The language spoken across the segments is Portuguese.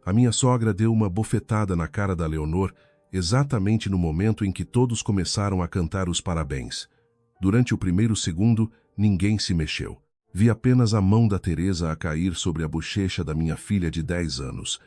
A minha sogra deu uma bofetada na cara da Leonor exatamente no momento em que todos começaram a cantar os parabéns. Durante o primeiro segundo, ninguém se mexeu. Vi apenas a mão da Teresa a cair sobre a bochecha da minha filha de 10 anos,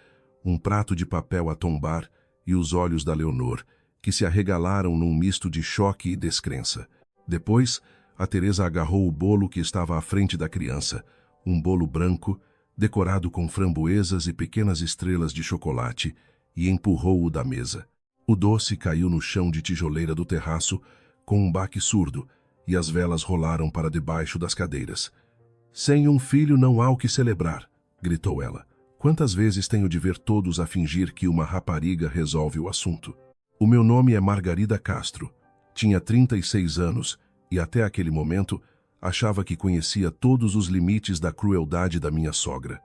um prato de papel a tombar e os olhos da Leonor, que se arregalaram num misto de choque e descrença. Depois, a Teresa agarrou o bolo que estava à frente da criança, um bolo branco, decorado com framboesas e pequenas estrelas de chocolate, e empurrou-o da mesa. O doce caiu no chão de tijoleira do terraço com um baque surdo, e as velas rolaram para debaixo das cadeiras. "Sem um filho não há o que celebrar", gritou ela. "Quantas vezes tenho de ver todos a fingir que uma rapariga resolve o assunto?" O meu nome é Margarida Castro. Tinha 36 anos e até aquele momento achava que conhecia todos os limites da crueldade da minha sogra.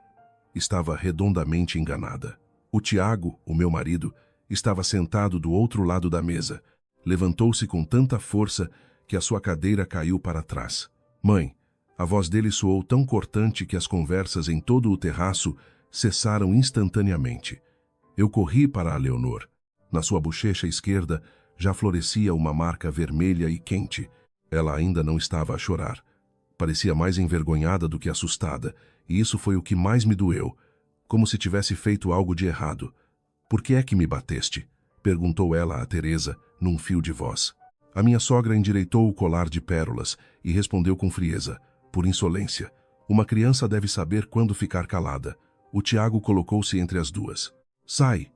Estava redondamente enganada. O Tiago, o meu marido, estava sentado do outro lado da mesa. Levantou-se com tanta força que a sua cadeira caiu para trás. "Mãe", a voz dele soou tão cortante que as conversas em todo o terraço cessaram instantaneamente. Eu corri para a Leonor. Na sua bochecha esquerda já florescia uma marca vermelha e quente. Ela ainda não estava a chorar. Parecia mais envergonhada do que assustada, e isso foi o que mais me doeu, como se tivesse feito algo de errado. "Por que é que me bateste?", perguntou ela a Teresa, num fio de voz. A minha sogra endireitou o colar de pérolas e respondeu com frieza: "Por insolência. Uma criança deve saber quando ficar calada." O Tiago colocou-se entre as duas. "Sai!"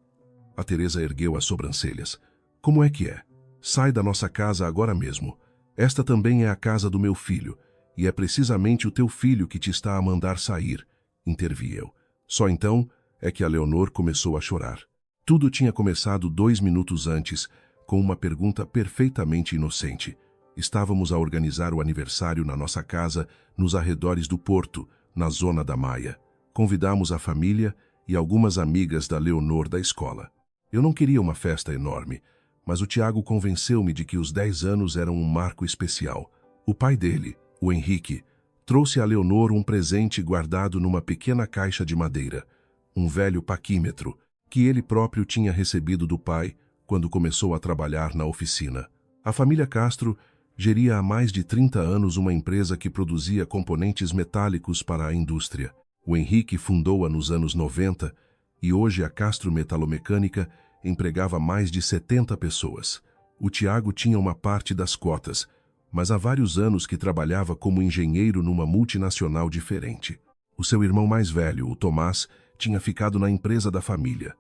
A Teresa ergueu as sobrancelhas. "Como é que é? Sai da nossa casa agora mesmo. Esta também é a casa do meu filho, e é precisamente o teu filho que te está a mandar sair", intervi eu. Só então é que a Leonor começou a chorar. Tudo tinha começado 2 minutos antes, com uma pergunta perfeitamente inocente. Estávamos a organizar o aniversário na nossa casa, nos arredores do porto, na zona da Maia. Convidamos a família e algumas amigas da Leonor da escola. Eu não queria uma festa enorme, mas o Tiago convenceu-me de que os 10 anos eram um marco especial. O pai dele, o Henrique, trouxe a Leonor um presente guardado numa pequena caixa de madeira, um velho paquímetro, que ele próprio tinha recebido do pai quando começou a trabalhar na oficina. A família Castro geria há mais de 30 anos uma empresa que produzia componentes metálicos para a indústria. O Henrique fundou-a nos anos 90 e hoje a Castro Metalomecânica empregava mais de 70 pessoas. O Tiago tinha uma parte das cotas, mas há vários anos que trabalhava como engenheiro numa multinacional diferente. O seu irmão mais velho, o Tomás, tinha ficado na empresa da família.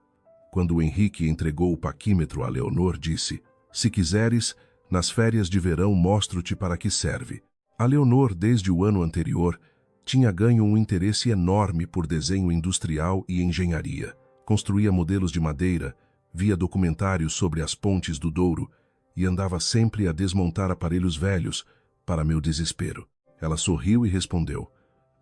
Quando o Henrique entregou o paquímetro a Leonor, disse: "Se quiseres, nas férias de verão mostro-te para que serve." A Leonor, desde o ano anterior, tinha ganho um interesse enorme por desenho industrial e engenharia. Construía modelos de madeira, via documentários sobre as pontes do Douro e andava sempre a desmontar aparelhos velhos, para meu desespero. Ela sorriu e respondeu: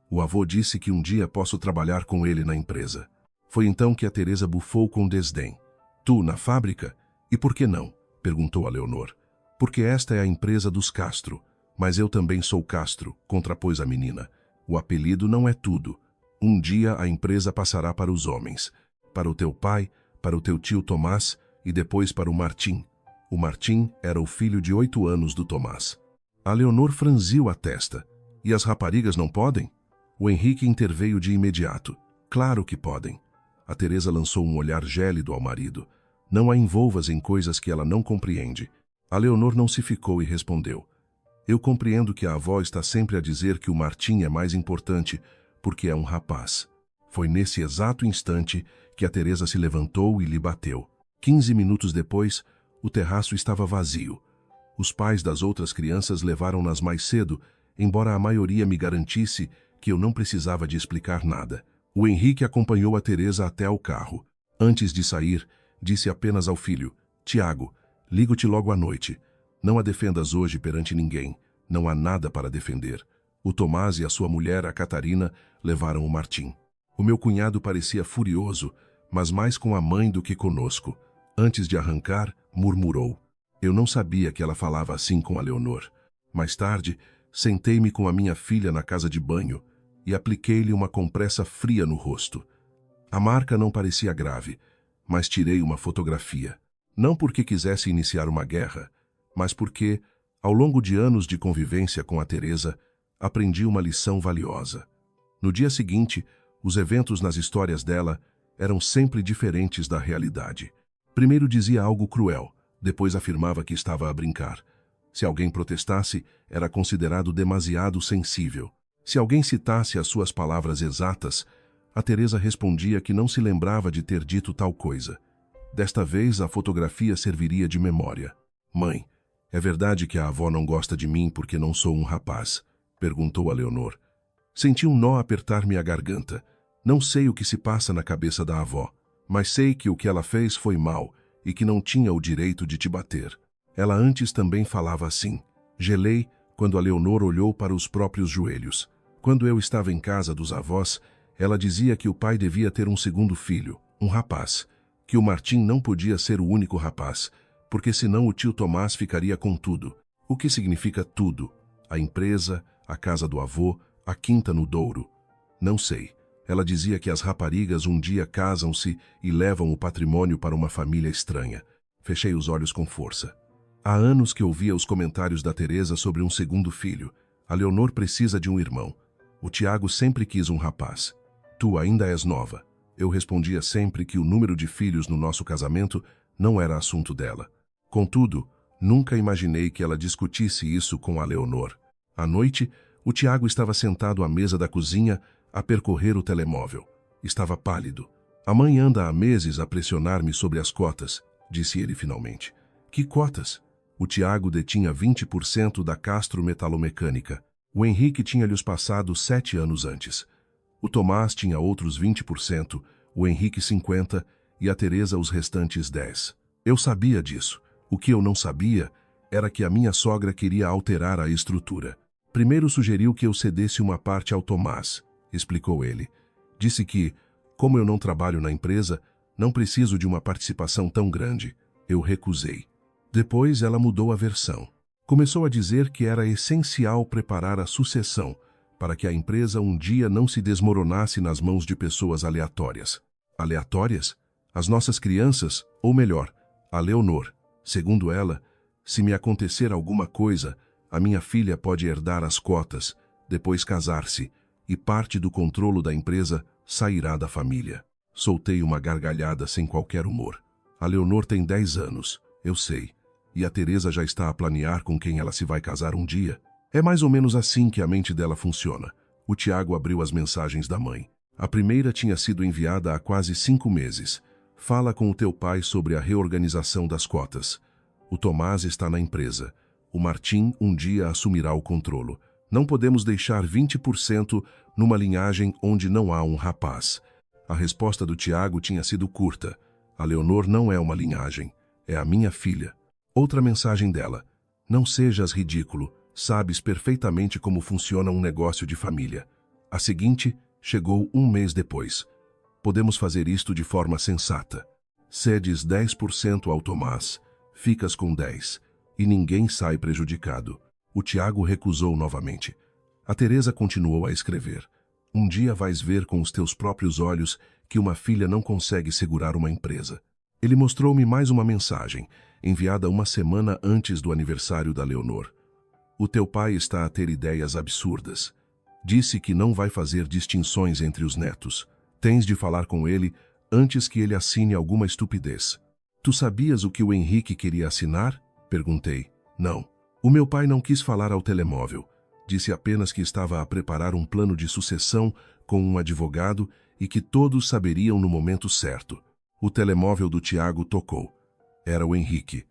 "O avô disse que um dia posso trabalhar com ele na empresa." Foi então que a Teresa bufou com desdém. "Tu, na fábrica? E por que não?", perguntou a Leonor. "Porque esta é a empresa dos Castro, mas eu também sou Castro", contrapôs a menina. "O apelido não é tudo. Um dia a empresa passará para os homens. Para o teu pai, para o teu tio Tomás e depois para o Martim." O Martim era o filho de 8 anos do Tomás. A Leonor franziu a testa. "E as raparigas não podem?" O Henrique interveio de imediato. "Claro que podem." A Teresa lançou um olhar gélido ao marido. "Não a envolvas em coisas que ela não compreende." A Leonor não se ficou e respondeu: "Eu compreendo que a avó está sempre a dizer que o Martim é mais importante porque é um rapaz." Foi nesse exato instante que a Teresa se levantou e lhe bateu. 15 minutos depois, o terraço estava vazio. Os pais das outras crianças levaram-nas mais cedo, embora a maioria me garantisse que eu não precisava de explicar nada. O Henrique acompanhou a Teresa até ao carro. Antes de sair, disse apenas ao filho: "Tiago, ligo-te logo à noite. Não a defendas hoje perante ninguém. Não há nada para defender." O Tomás e a sua mulher, a Catarina, levaram o Martim. O meu cunhado parecia furioso, mas mais com a mãe do que conosco. Antes de arrancar, murmurou: "Eu não sabia que ela falava assim com a Leonor." Mais tarde, sentei-me com a minha filha na casa de banho e apliquei-lhe uma compressa fria no rosto. A marca não parecia grave, mas tirei uma fotografia. Não porque quisesse iniciar uma guerra, mas porque, ao longo de anos de convivência com a Teresa, aprendi uma lição valiosa. No dia seguinte, os eventos nas histórias dela eram sempre diferentes da realidade. Primeiro dizia algo cruel, depois afirmava que estava a brincar. Se alguém protestasse, era considerado demasiado sensível. Se alguém citasse as suas palavras exatas, a Teresa respondia que não se lembrava de ter dito tal coisa. Desta vez, a fotografia serviria de memória. Mãe, é verdade que a avó não gosta de mim porque não sou um rapaz? Perguntou a Leonor. Senti um nó apertar-me a garganta. Não sei o que se passa na cabeça da avó, mas sei que o que ela fez foi mal e que não tinha o direito de te bater. Ela antes também falava assim. Gelei quando a Leonor olhou para os próprios joelhos. Quando eu estava em casa dos avós, ela dizia que o pai devia ter um segundo filho, um rapaz, que o Martim não podia ser o único rapaz, porque senão o tio Tomás ficaria com tudo. O que significa tudo? A empresa, a casa do avô, a quinta no Douro. Não sei. Ela dizia que as raparigas um dia casam-se e levam o patrimônio para uma família estranha. Fechei os olhos com força. Há anos que ouvia os comentários da Teresa sobre um segundo filho. A Leonor precisa de um irmão. O Tiago sempre quis um rapaz. Tu ainda és nova. Eu respondia sempre que o número de filhos no nosso casamento não era assunto dela. Contudo, nunca imaginei que ela discutisse isso com a Leonor. À noite, o Tiago estava sentado à mesa da cozinha a percorrer o telemóvel. Estava pálido. A mãe anda há meses a pressionar-me sobre as cotas, disse ele finalmente. Que cotas? O Tiago detinha 20% da Castro Metalomecânica. O Henrique tinha-lhes passado 7 anos antes. O Tomás tinha outros 20%, o Henrique 50% e a Teresa os restantes 10%. Eu sabia disso. O que eu não sabia era que a minha sogra queria alterar a estrutura. Primeiro sugeriu que eu cedesse uma parte ao Tomás, explicou ele. Disse que, como eu não trabalho na empresa, não preciso de uma participação tão grande. Eu recusei. Depois ela mudou a versão. Começou a dizer que era essencial preparar a sucessão para que a empresa um dia não se desmoronasse nas mãos de pessoas aleatórias. Aleatórias? As nossas crianças, ou melhor, a Leonor. Segundo ela, se me acontecer alguma coisa, a minha filha pode herdar as cotas, depois casar-se, e parte do controlo da empresa sairá da família. Soltei uma gargalhada sem qualquer humor. A Leonor tem 10 anos, eu sei, e a Teresa já está a planear com quem ela se vai casar um dia. É mais ou menos assim que a mente dela funciona. O Tiago abriu as mensagens da mãe. A primeira tinha sido enviada há quase 5 meses. Fala com o teu pai sobre a reorganização das cotas. O Tomás está na empresa. O Martim um dia assumirá o controlo. Não podemos deixar 20% numa linhagem onde não há um rapaz. A resposta do Tiago tinha sido curta. A Leonor não é uma linhagem. É a minha filha. Outra mensagem dela. Não sejas ridículo. Sabes perfeitamente como funciona um negócio de família. A seguinte chegou 1 mês depois. Podemos fazer isto de forma sensata. Cedes 10% ao Tomás, ficas com 10%, e ninguém sai prejudicado. O Tiago recusou novamente. A Teresa continuou a escrever. Um dia vais ver com os teus próprios olhos que uma filha não consegue segurar uma empresa. Ele mostrou-me mais uma mensagem, enviada 1 semana antes do aniversário da Leonor. O teu pai está a ter ideias absurdas. Disse que não vai fazer distinções entre os netos. Tens de falar com ele antes que ele assine alguma estupidez. Tu sabias o que o Henrique queria assinar? Perguntei. Não. O meu pai não quis falar ao telemóvel. Disse apenas que estava a preparar um plano de sucessão com um advogado e que todos saberiam no momento certo. O telemóvel do Tiago tocou. Era o Henrique.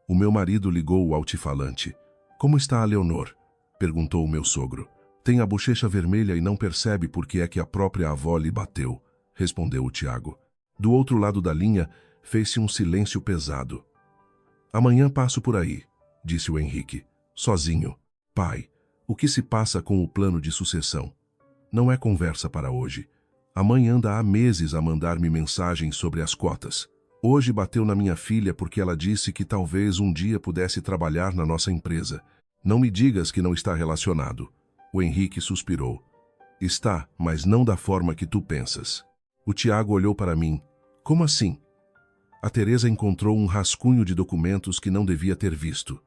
O meu marido ligou o altifalante. Como está a Leonor? Perguntou o meu sogro. Tem a bochecha vermelha e não percebe por que é que a própria avó lhe bateu, respondeu o Tiago. Do outro lado da linha, fez-se um silêncio pesado. Amanhã passo por aí, disse o Henrique, sozinho. Pai, o que se passa com o plano de sucessão? Não é conversa para hoje. A mãe anda há meses a mandar-me mensagens sobre as cotas. Hoje bateu na minha filha porque ela disse que talvez um dia pudesse trabalhar na nossa empresa. Não me digas que não está relacionado. O Henrique suspirou. Está, mas não da forma que tu pensas. O Tiago olhou para mim. Como assim? A Teresa encontrou um rascunho de documentos que não devia ter visto.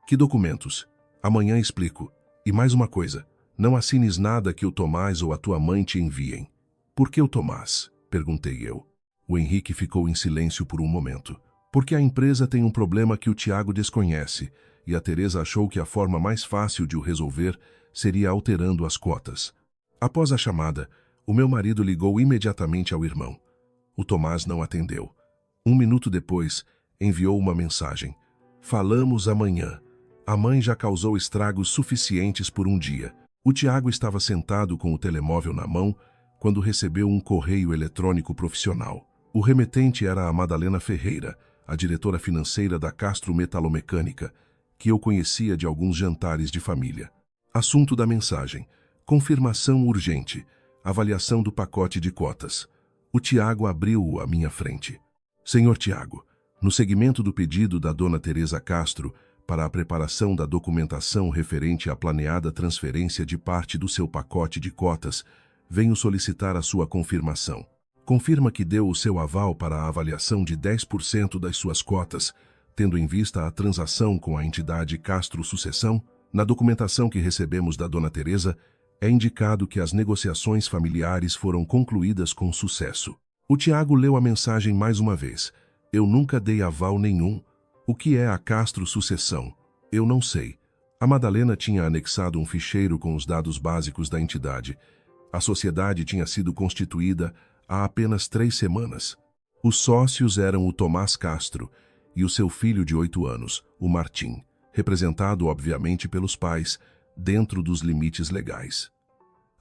Que documentos? Amanhã explico. E mais uma coisa, não assines nada que o Tomás ou a tua mãe te enviem. Por que o Tomás? Perguntei eu. O Henrique ficou em silêncio por um momento. Porque a empresa tem um problema que o Tiago desconhece, e a Teresa achou que a forma mais fácil de o resolver seria alterando as cotas. Após a chamada, o meu marido ligou imediatamente ao irmão. O Tomás não atendeu. 1 minuto depois, enviou uma mensagem. Falamos amanhã. A mãe já causou estragos suficientes por um dia. O Tiago estava sentado com o telemóvel na mão quando recebeu um correio eletrônico profissional. O remetente era a Madalena Ferreira, a diretora financeira da Castro Metalomecânica, que eu conhecia de alguns jantares de família. Assunto da mensagem: confirmação urgente, avaliação do pacote de cotas. O Tiago abriu-o à minha frente. Senhor Tiago, no seguimento do pedido da dona Teresa Castro para a preparação da documentação referente à planeada transferência de parte do seu pacote de cotas, venho solicitar a sua confirmação. Confirma que deu o seu aval para a avaliação de 10% das suas cotas, tendo em vista a transação com a entidade Castro Sucessão. Na documentação que recebemos da dona Teresa, é indicado que as negociações familiares foram concluídas com sucesso. O Tiago leu a mensagem mais uma vez. Eu nunca dei aval nenhum. O que é a Castro Sucessão? Eu não sei. A Madalena tinha anexado um ficheiro com os dados básicos da entidade. A sociedade tinha sido constituída há apenas 3 semanas. Os sócios eram o Tomás Castro e o seu filho de 8 anos, o Martim, representado obviamente pelos pais, dentro dos limites legais.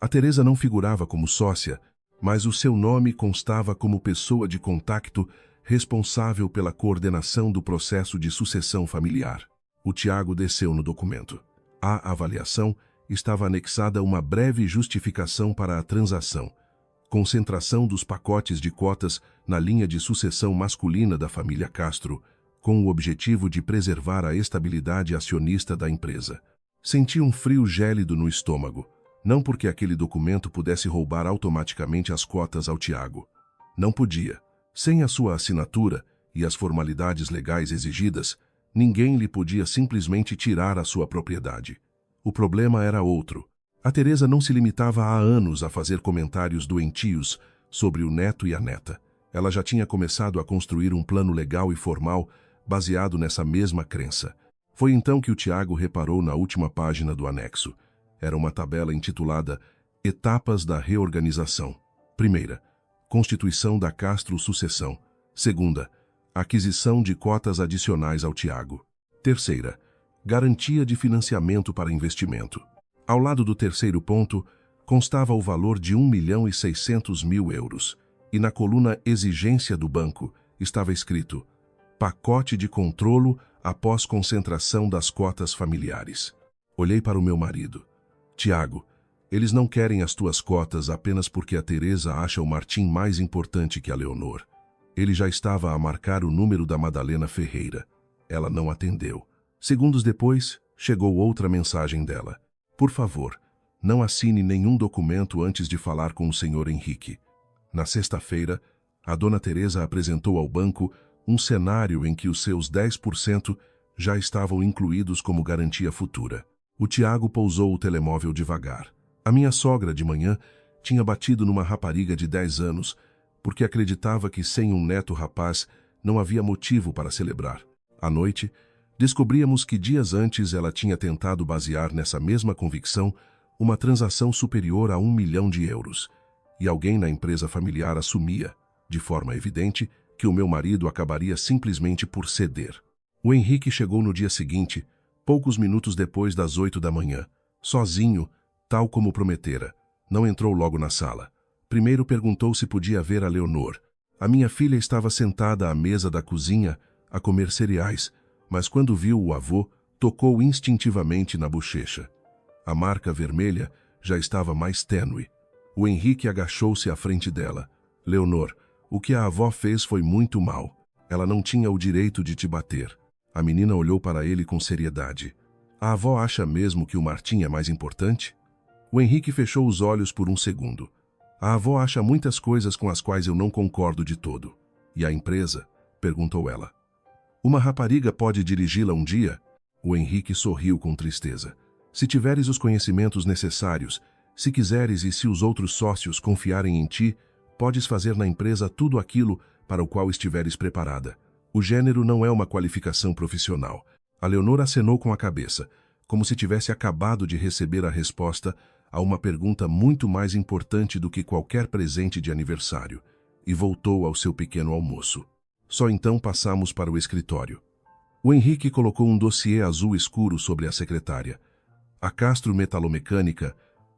A Teresa não figurava como sócia, mas o seu nome constava como pessoa de contacto responsável pela coordenação do processo de sucessão familiar. O Tiago desceu no documento. À avaliação estava anexada uma breve justificação para a transação. Concentração dos pacotes de cotas na linha de sucessão masculina da família Castro, com o objetivo de preservar a estabilidade acionista da empresa. Senti um frio gélido no estômago, não porque aquele documento pudesse roubar automaticamente as cotas ao Tiago. Não podia. Sem a sua assinatura e as formalidades legais exigidas, ninguém lhe podia simplesmente tirar a sua propriedade. O problema era outro. A Teresa não se limitava há anos a fazer comentários doentios sobre o neto e a neta. Ela já tinha começado a construir um plano legal e formal baseado nessa mesma crença. Foi então que o Tiago reparou na última página do anexo. Era uma tabela intitulada Etapas da Reorganização. Primeira, Constituição da Castro Sucessão. Segunda, aquisição de cotas adicionais ao Tiago. Terceira, garantia de financiamento para investimento. Ao lado do terceiro ponto, constava o valor de 1.600.000 euros, e na coluna Exigência do banco estava escrito Pacote de controlo após concentração das cotas familiares. Olhei para o meu marido. Tiago, eles não querem as tuas cotas apenas porque a Teresa acha o Martim mais importante que a Leonor. Ele já estava a marcar o número da Madalena Ferreira. Ela não atendeu. Segundos depois, chegou outra mensagem dela. Por favor, não assine nenhum documento antes de falar com o senhor Henrique. Na sexta-feira, a dona Teresa apresentou ao banco um cenário em que os seus 10% já estavam incluídos como garantia futura. O Tiago pousou o telemóvel devagar. A minha sogra, de manhã, tinha batido numa rapariga de 10 anos, porque acreditava que sem um neto rapaz não havia motivo para celebrar. À noite, descobríamos que dias antes ela tinha tentado basear nessa mesma convicção uma transação superior a 1 milhão de euros, e alguém na empresa familiar assumia, de forma evidente, que o meu marido acabaria simplesmente por ceder. O Henrique chegou no dia seguinte, poucos minutos depois das 8 da manhã, sozinho, tal como prometera. Não entrou logo na sala. Primeiro perguntou se podia ver a Leonor. A minha filha estava sentada à mesa da cozinha a comer cereais, mas quando viu o avô, tocou instintivamente na bochecha. A marca vermelha já estava mais tênue. O Henrique agachou-se à frente dela. Leonor, o que a avó fez foi muito mal. Ela não tinha o direito de te bater. A menina olhou para ele com seriedade. A avó acha mesmo que o Martim é mais importante? O Henrique fechou os olhos por um segundo. A avó acha muitas coisas com as quais eu não concordo de todo. E a empresa? Perguntou ela. Uma rapariga pode dirigi-la um dia? O Henrique sorriu com tristeza. Se tiveres os conhecimentos necessários, se quiseres e se os outros sócios confiarem em ti, podes fazer na empresa tudo aquilo para o qual estiveres preparada. O gênero não é uma qualificação profissional. A Leonor acenou com a cabeça, como se tivesse acabado de receber a resposta a uma pergunta muito mais importante do que qualquer presente de aniversário, e voltou ao seu pequeno almoço. Só então passamos para o escritório. O Henrique colocou um dossiê azul escuro sobre a secretária. A Castro Metalomecânica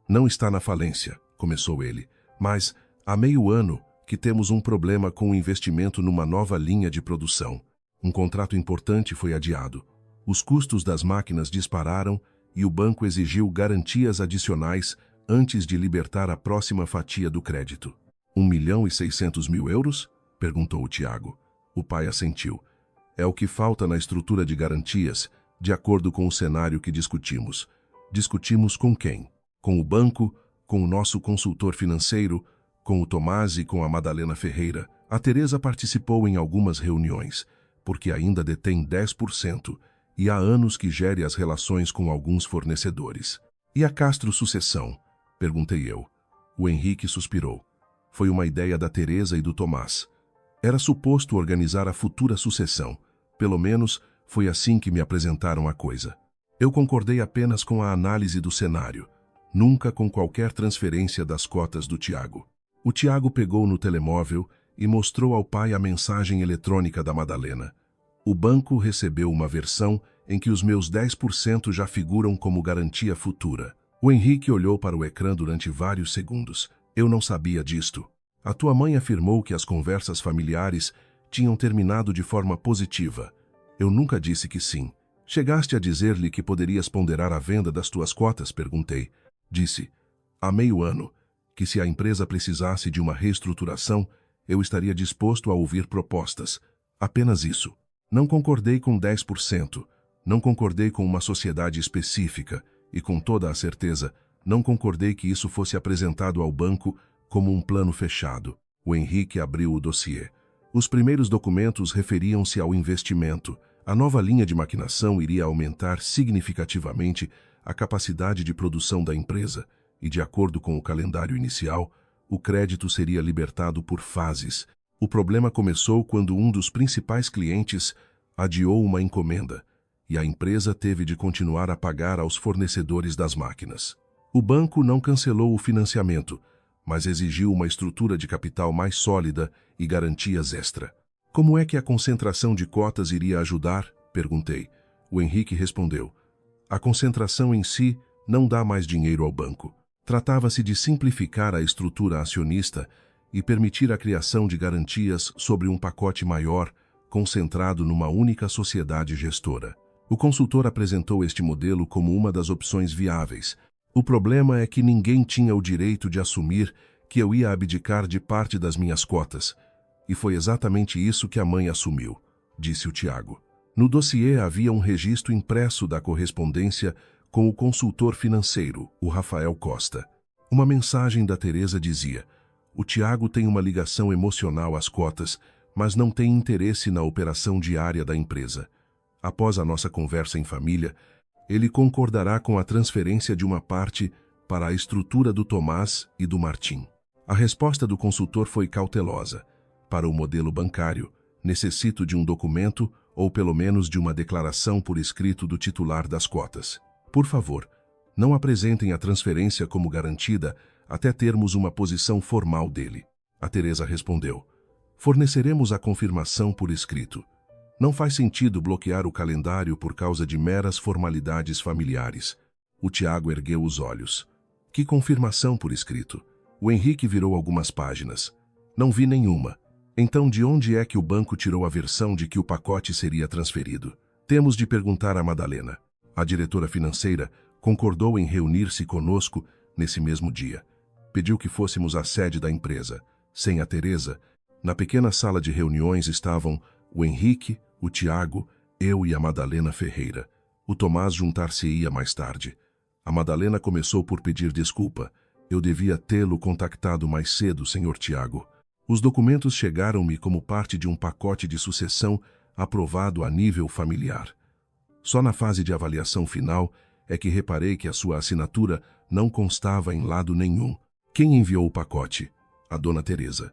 não está na falência, começou ele, mas há meio ano que temos um problema com o investimento numa nova linha de produção. Um contrato importante foi adiado. Os custos das máquinas dispararam e o banco exigiu garantias adicionais antes de libertar a próxima fatia do crédito. 1.600.000 euros? Perguntou o Tiago. O pai assentiu. É o que falta na estrutura de garantias, de acordo com o cenário que discutimos. Discutimos com quem? Com o banco, com o nosso consultor financeiro, com o Tomás e com a Madalena Ferreira. A Teresa participou em algumas reuniões, porque ainda detém 10%, e há anos que gere as relações com alguns fornecedores. E a Castro Sucessão? Perguntei eu. O Henrique suspirou. Foi uma ideia da Teresa e do Tomás. Era suposto organizar a futura sucessão. Pelo menos, foi assim que me apresentaram a coisa. Eu concordei apenas com a análise do cenário, nunca com qualquer transferência das cotas do Tiago. O Tiago pegou no telemóvel e mostrou ao pai a mensagem eletrônica da Madalena. O banco recebeu uma versão em que os meus 10% já figuram como garantia futura. O Henrique olhou para o ecrã durante vários segundos. Eu não sabia disto. A tua mãe afirmou que as conversas familiares tinham terminado de forma positiva. Eu nunca disse que sim. Chegaste a dizer-lhe que poderias ponderar a venda das tuas cotas? Perguntei. Disse, há meio ano, que se a empresa precisasse de uma reestruturação, eu estaria disposto a ouvir propostas. Apenas isso. Não concordei com 10%. Não concordei com uma sociedade específica e, com toda a certeza, não concordei que isso fosse apresentado ao banco como um plano fechado. O Henrique abriu o dossiê. Os primeiros documentos referiam-se ao investimento. A nova linha de maquinação iria aumentar significativamente a capacidade de produção da empresa e, de acordo com o calendário inicial, o crédito seria libertado por fases. O problema começou quando um dos principais clientes adiou uma encomenda e a empresa teve de continuar a pagar aos fornecedores das máquinas. O banco não cancelou o financiamento, mas exigiu uma estrutura de capital mais sólida e garantias extra. Como é que a concentração de cotas iria ajudar? Perguntei. O Henrique respondeu. A concentração em si não dá mais dinheiro ao banco. Tratava-se de simplificar a estrutura acionista e permitir a criação de garantias sobre um pacote maior, concentrado numa única sociedade gestora. O consultor apresentou este modelo como uma das opções viáveis. O problema é que ninguém tinha o direito de assumir que eu ia abdicar de parte das minhas cotas. E foi exatamente isso que a mãe assumiu, disse o Tiago. No dossiê havia um registro impresso da correspondência com o consultor financeiro, o Rafael Costa. Uma mensagem da Teresa dizia: o Tiago tem uma ligação emocional às cotas, mas não tem interesse na operação diária da empresa. Após a nossa conversa em família, ele concordará com a transferência de uma parte para a estrutura do Tomás e do Martim. A resposta do consultor foi cautelosa. Para o modelo bancário, necessito de um documento ou pelo menos de uma declaração por escrito do titular das cotas. Por favor, não apresentem a transferência como garantida até termos uma posição formal dele. A Teresa respondeu. Forneceremos a confirmação por escrito. Não faz sentido bloquear o calendário por causa de meras formalidades familiares. O Tiago ergueu os olhos. Que confirmação por escrito? O Henrique virou algumas páginas. Não vi nenhuma. Então de onde é que o banco tirou a versão de que o pacote seria transferido? Temos de perguntar a Madalena. A diretora financeira concordou em reunir-se conosco nesse mesmo dia. Pediu que fôssemos à sede da empresa. Sem a Teresa, na pequena sala de reuniões estavam o Henrique, o Tiago, eu e a Madalena Ferreira. O Tomás juntar-se-ia mais tarde. A Madalena começou por pedir desculpa, Eu devia tê-lo contactado mais cedo, Sr. Tiago. Os documentos chegaram-me como parte de um pacote de sucessão aprovado a nível familiar. Só na fase de avaliação final é que reparei que a sua assinatura não constava em lado nenhum. Quem enviou o pacote? A dona Teresa.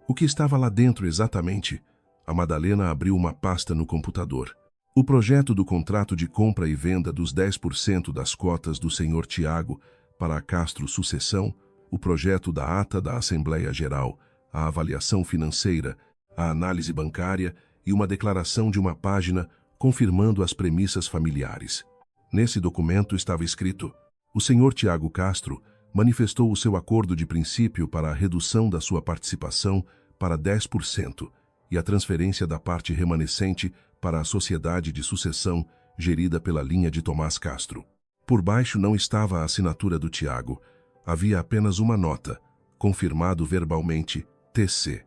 O que estava lá dentro exatamente? A Madalena abriu uma pasta no computador. O projeto do contrato de compra e venda dos 10% das cotas do Sr. Tiago para a Castro Sucessão, o projeto da ata da Assembleia Geral, a avaliação financeira, a análise bancária e uma declaração de uma página confirmando as premissas familiares. Nesse documento estava escrito: o Sr. Tiago Castro manifestou o seu acordo de princípio para a redução da sua participação para 10% e a transferência da parte remanescente para a sociedade de sucessão gerida pela linha de Tomás Castro. Por baixo não estava a assinatura do Tiago. Havia apenas uma nota, confirmado verbalmente, TC.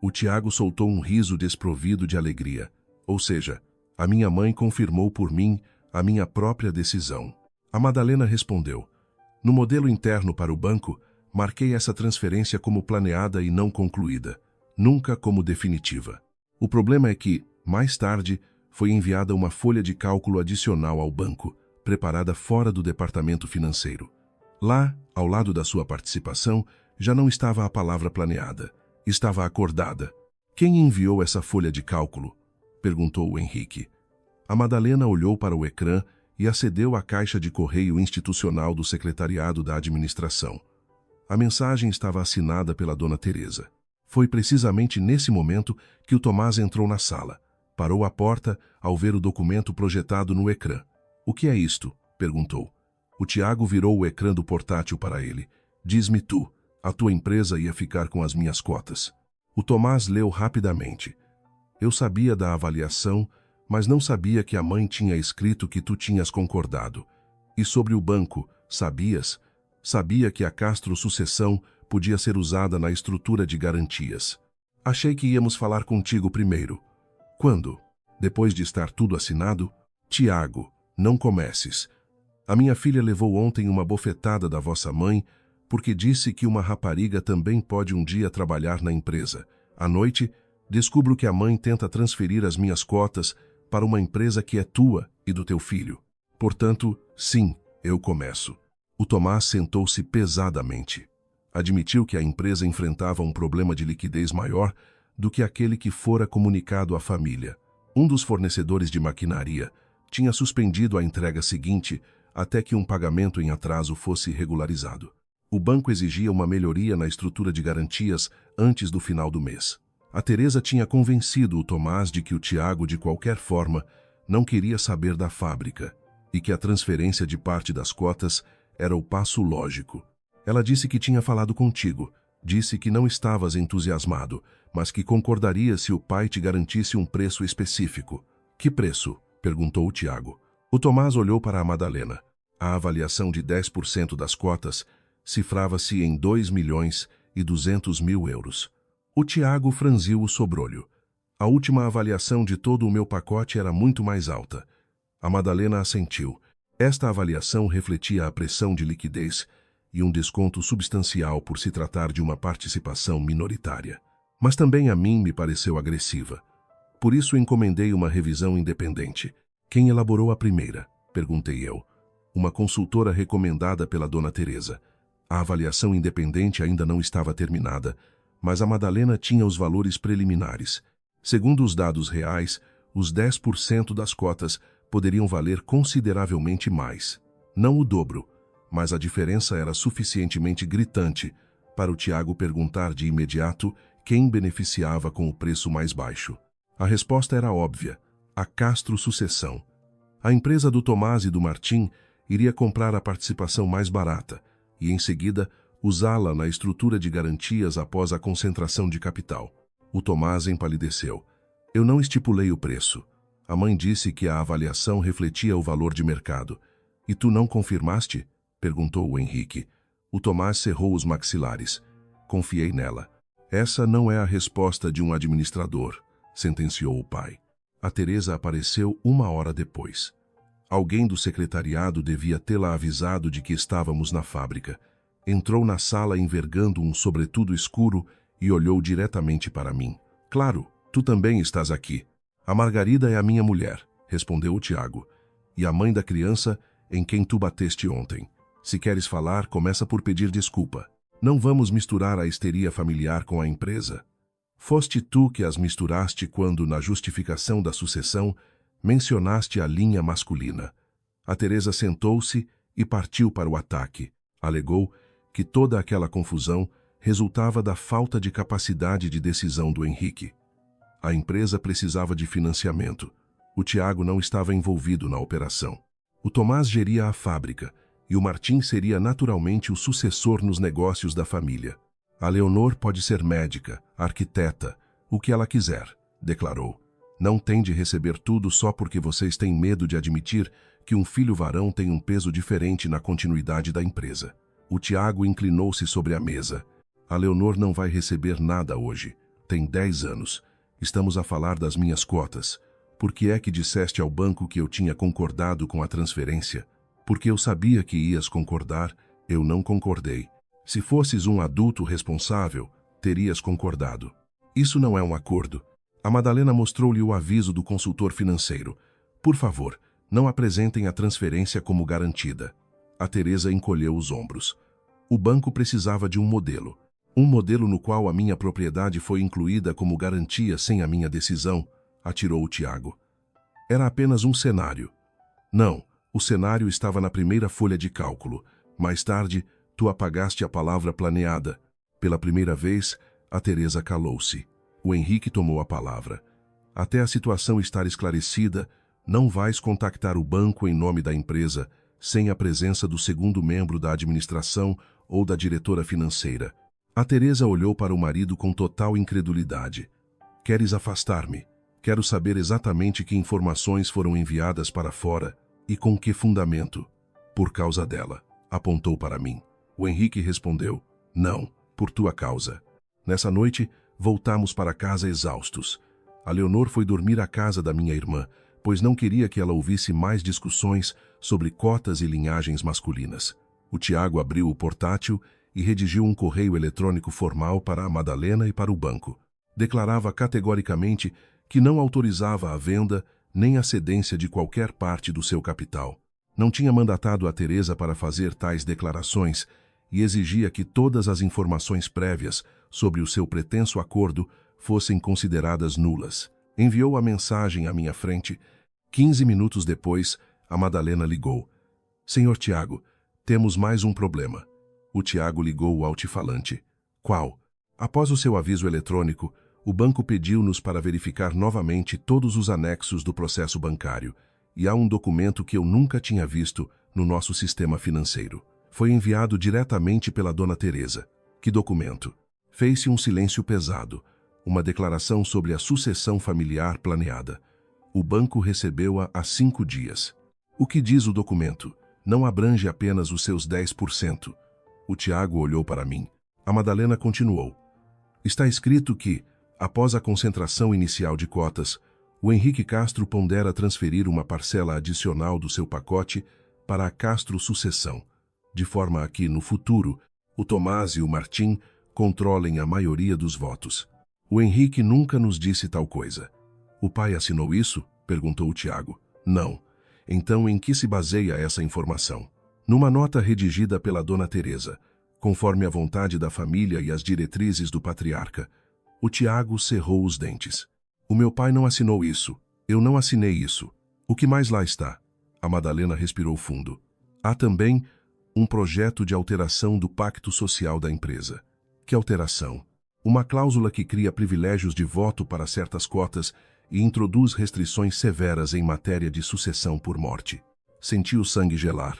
O Tiago soltou um riso desprovido de alegria. Ou seja, a minha mãe confirmou por mim a minha própria decisão. A Madalena respondeu: no modelo interno para o banco, marquei essa transferência como planeada e não concluída, nunca como definitiva. O problema é que, mais tarde, foi enviada uma folha de cálculo adicional ao banco, preparada fora do departamento financeiro. Lá, ao lado da sua participação, já não estava a palavra planeada, estava acordada. Quem enviou essa folha de cálculo? Perguntou o Henrique. A Madalena olhou para o ecrã e acedeu à caixa de correio institucional do secretariado da administração. A mensagem estava assinada pela dona Teresa. Foi precisamente nesse momento que o Tomás entrou na sala. Parou à porta ao ver o documento projetado no ecrã. O que é isto? Perguntou. O Tiago virou o ecrã do portátil para ele. Diz-me tu, a tua empresa ia ficar com as minhas cotas. O Tomás leu rapidamente. Eu sabia da avaliação, mas não sabia que a mãe tinha escrito que tu tinhas concordado. E sobre o banco, sabias? Sabia que a Castro Sucessão podia ser usada na estrutura de garantias. Achei que íamos falar contigo primeiro. Quando? Depois de estar tudo assinado? Tiago, não comeces. A minha filha levou ontem uma bofetada da vossa mãe porque disse que uma rapariga também pode um dia trabalhar na empresa. À noite, descubro que a mãe tenta transferir as minhas cotas para uma empresa que é tua e do teu filho. Portanto, sim, eu começo. O Tomás sentou-se pesadamente. Admitiu que a empresa enfrentava um problema de liquidez maior do que aquele que fora comunicado à família. Um dos fornecedores de maquinaria tinha suspendido a entrega seguinte até que um pagamento em atraso fosse regularizado. O banco exigia uma melhoria na estrutura de garantias antes do final do mês. A Teresa tinha convencido o Tomás de que o Tiago, de qualquer forma, não queria saber da fábrica e que a transferência de parte das cotas era o passo lógico. Ela disse que tinha falado contigo, disse que não estavas entusiasmado, mas que concordaria se o pai te garantisse um preço específico. Que preço? Perguntou o Tiago. O Tomás olhou para a Madalena. A avaliação de 10% das cotas cifrava-se em 2.200.000 euros. O Tiago franziu o sobrolho. A última avaliação de todo o meu pacote era muito mais alta. A Madalena assentiu. Esta avaliação refletia a pressão de liquidez e um desconto substancial por se tratar de uma participação minoritária. Mas também a mim me pareceu agressiva. Por isso encomendei uma revisão independente. Quem elaborou a primeira? Perguntei eu. Uma consultora recomendada pela dona Teresa. A avaliação independente ainda não estava terminada, mas a Madalena tinha os valores preliminares. Segundo os dados reais, os 10% das cotas poderiam valer consideravelmente mais. Não o dobro, mas a diferença era suficientemente gritante para o Tiago perguntar de imediato quem beneficiava com o preço mais baixo. A resposta era óbvia: a Castro Sucessão. A empresa do Tomás e do Martim iria comprar a participação mais barata e, em seguida, usá-la na estrutura de garantias após a concentração de capital. O Tomás empalideceu. Eu não estipulei o preço. A mãe disse que a avaliação refletia o valor de mercado. E tu não confirmaste? Perguntou o Henrique. O Tomás cerrou os maxilares. Confiei nela. Essa não é a resposta de um administrador, sentenciou o pai. A Teresa apareceu 1 hora depois. Alguém do secretariado devia tê-la avisado de que estávamos na fábrica. Entrou na sala envergando um sobretudo escuro e olhou diretamente para mim. Claro, tu também estás aqui. A Margarida é a minha mulher, respondeu o Tiago, e a mãe da criança em quem tu bateste ontem. Se queres falar, começa por pedir desculpa. Não vamos misturar a histeria familiar com a empresa. Foste tu que as misturaste quando, na justificação da sucessão, mencionaste a linha masculina. A Teresa sentou-se e partiu para o ataque. Alegou que toda aquela confusão resultava da falta de capacidade de decisão do Henrique. A empresa precisava de financiamento. O Tiago não estava envolvido na operação. O Tomás geria a fábrica e o Martim seria naturalmente o sucessor nos negócios da família. A Leonor pode ser médica, arquiteta, o que ela quiser, declarou. Não tem de receber tudo só porque vocês têm medo de admitir que um filho varão tem um peso diferente na continuidade da empresa. O Tiago inclinou-se sobre a mesa. A Leonor não vai receber nada hoje. Tem 10 anos. Estamos a falar das minhas cotas. Por que é que disseste ao banco que eu tinha concordado com a transferência? Porque eu sabia que ias concordar, eu não concordei. Se fosses um adulto responsável, terias concordado. Isso não é um acordo. A Madalena mostrou-lhe o aviso do consultor financeiro. Por favor, não apresentem a transferência como garantida. A Teresa encolheu os ombros. O banco precisava de um modelo. Um modelo no qual a minha propriedade foi incluída como garantia sem a minha decisão, atirou o Tiago. Era apenas um cenário. Não, o cenário estava na primeira folha de cálculo. Mais tarde, tu apagaste a palavra planeada. Pela primeira vez, a Teresa calou-se. O Henrique tomou a palavra. Até a situação estar esclarecida, não vais contactar o banco em nome da empresa, sem a presença do segundo membro da administração ou da diretora financeira. A Teresa olhou para o marido com total incredulidade. Queres afastar-me? Quero saber exatamente que informações foram enviadas para fora e com que fundamento. Por causa dela, apontou para mim. O Henrique respondeu, não, por tua causa. Nessa noite, voltamos para casa exaustos. A Leonor foi dormir à casa da minha irmã, pois não queria que ela ouvisse mais discussões sobre cotas e linhagens masculinas. O Tiago abriu o portátil e redigiu um correio eletrônico formal para a Madalena e para o banco. Declarava categoricamente que não autorizava a venda nem a cedência de qualquer parte do seu capital. Não tinha mandatado a Teresa para fazer tais declarações e exigia que todas as informações prévias sobre o seu pretenso acordo fossem consideradas nulas. Enviou a mensagem à minha frente. 15 minutos depois, a Madalena ligou. Senhor Tiago, temos mais um problema. O Tiago ligou o altifalante. Qual? Após o seu aviso eletrônico, o banco pediu-nos para verificar novamente todos os anexos do processo bancário, e há um documento que eu nunca tinha visto no nosso sistema financeiro. Foi enviado diretamente pela dona Teresa. Que documento? Fez-se um silêncio pesado, uma declaração sobre a sucessão familiar planeada. O banco recebeu-a há 5 dias. O que diz o documento? Não abrange apenas os seus 10%. O Tiago olhou para mim. A Madalena continuou. Está escrito que, após a concentração inicial de cotas, o Henrique Castro pondera transferir uma parcela adicional do seu pacote para a Castro Sucessão, de forma a que, no futuro, o Tomás e o Martim controlem a maioria dos votos. O Henrique nunca nos disse tal coisa. O pai assinou isso? Perguntou o Tiago. Não. Então, em que se baseia essa informação? Numa nota redigida pela dona Teresa, conforme a vontade da família e as diretrizes do patriarca. O Tiago cerrou os dentes. O meu pai não assinou isso. Eu não assinei isso. O que mais lá está? A Madalena respirou fundo. Há também um projeto de alteração do pacto social da empresa. Que alteração? Uma cláusula que cria privilégios de voto para certas cotas e introduz restrições severas em matéria de sucessão por morte. Senti o sangue gelar.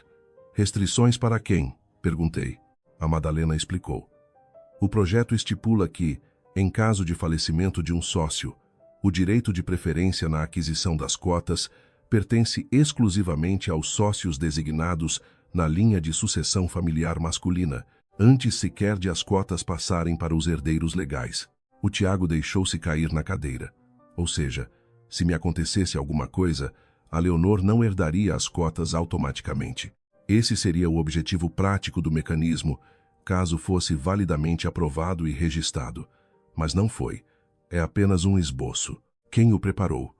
Restrições para quem? Perguntei. A Madalena explicou. O projeto estipula que, em caso de falecimento de um sócio, o direito de preferência na aquisição das cotas pertence exclusivamente aos sócios designados na linha de sucessão familiar masculina, antes sequer de as cotas passarem para os herdeiros legais. O Tiago deixou-se cair na cadeira. Ou seja, se me acontecesse alguma coisa, a Leonor não herdaria as cotas automaticamente. Esse seria o objetivo prático do mecanismo, caso fosse validamente aprovado e registrado. Mas não foi. É apenas um esboço. Quem o preparou?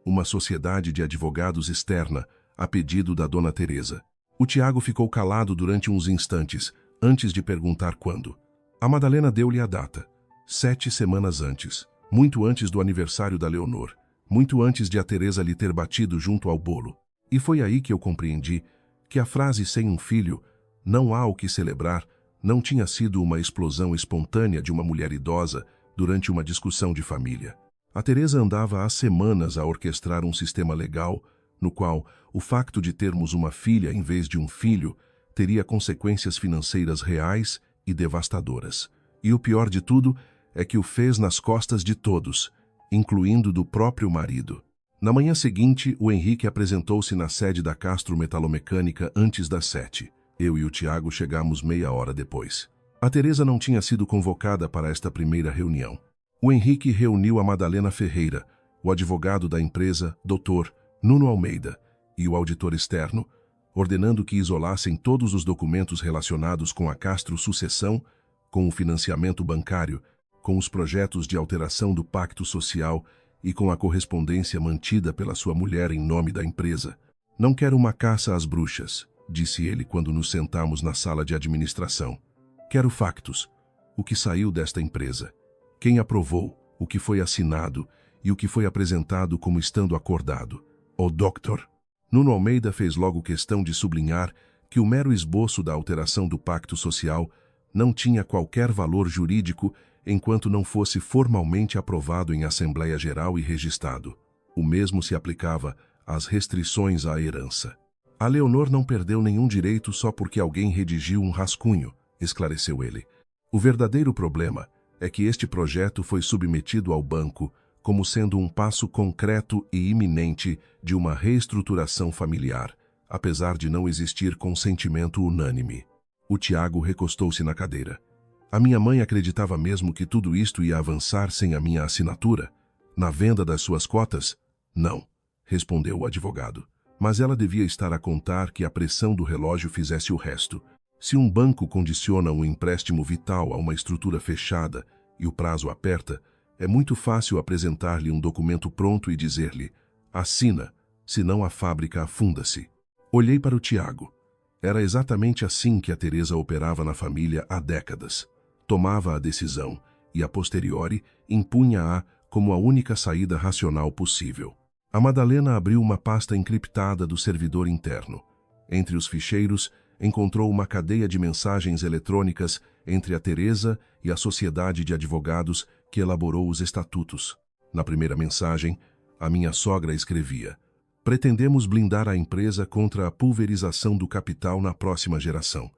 Uma sociedade de advogados externa, a pedido da dona Teresa. O Tiago ficou calado durante uns instantes, antes de perguntar quando. A Madalena deu-lhe a data. 7 semanas antes. Muito antes do aniversário da Leonor. Muito antes de a Teresa lhe ter batido junto ao bolo. E foi aí que eu compreendi que a frase "sem um filho, não há o que celebrar" não tinha sido uma explosão espontânea de uma mulher idosa durante uma discussão de família. A Teresa andava há semanas a orquestrar um sistema legal no qual o facto de termos uma filha em vez de um filho teria consequências financeiras reais e devastadoras. E o pior de tudo é que o fez nas costas de todos, incluindo do próprio marido. Na manhã seguinte, o Henrique apresentou-se na sede da Castro Metalomecânica antes das 7. Eu e o Tiago chegamos meia hora depois. A Teresa não tinha sido convocada para esta primeira reunião. O Henrique reuniu a Madalena Ferreira, o advogado da empresa, Dr. Nuno Almeida, e o auditor externo, ordenando que isolassem todos os documentos relacionados com a Castro Sucessão, com o financiamento bancário, com os projetos de alteração do pacto social e com a correspondência mantida pela sua mulher em nome da empresa. "Não quero uma caça às bruxas", disse ele quando nos sentamos na sala de administração. "Quero factos. O que saiu desta empresa. Quem aprovou, o que foi assinado e o que foi apresentado como estando acordado. O Dr. Nuno Almeida fez logo questão de sublinhar que o mero esboço da alteração do pacto social não tinha qualquer valor jurídico enquanto não fosse formalmente aprovado em Assembleia Geral e registrado. O mesmo se aplicava às restrições à herança. "A Leonor não perdeu nenhum direito só porque alguém redigiu um rascunho", esclareceu ele. "O verdadeiro problema é que este projeto foi submetido ao banco como sendo um passo concreto e iminente de uma reestruturação familiar, apesar de não existir consentimento unânime." O Tiago recostou-se na cadeira. "A minha mãe acreditava mesmo que tudo isto ia avançar sem a minha assinatura? Na venda das suas cotas?" "Não", respondeu o advogado. "Mas ela devia estar a contar que a pressão do relógio fizesse o resto. Se um banco condiciona um empréstimo vital a uma estrutura fechada e o prazo aperta, é muito fácil apresentar-lhe um documento pronto e dizer-lhe: assina, senão a fábrica afunda-se." Olhei para o Tiago. Era exatamente assim que a Teresa operava na família há décadas. Tomava a decisão e, a posteriori, impunha-a como a única saída racional possível. A Madalena abriu uma pasta encriptada do servidor interno. Entre os ficheiros, encontrou uma cadeia de mensagens eletrônicas entre a Teresa e a sociedade de advogados que elaborou os estatutos. Na primeira mensagem, a minha sogra escrevia: "Pretendemos blindar a empresa contra a pulverização do capital na próxima geração.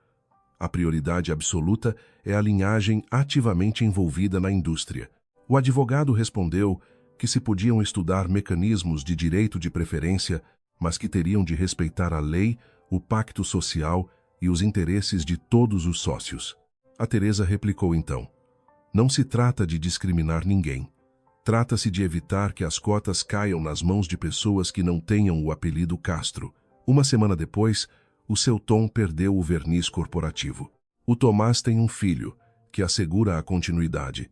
A prioridade absoluta é a linhagem ativamente envolvida na indústria." O advogado respondeu que se podiam estudar mecanismos de direito de preferência, mas que teriam de respeitar a lei, o pacto social e os interesses de todos os sócios. A Teresa replicou então: "Não se trata de discriminar ninguém. Trata-se de evitar que as cotas caiam nas mãos de pessoas que não tenham o apelido Castro." Uma semana depois, o seu tom perdeu o verniz corporativo. "O Tomás tem um filho, que assegura a continuidade.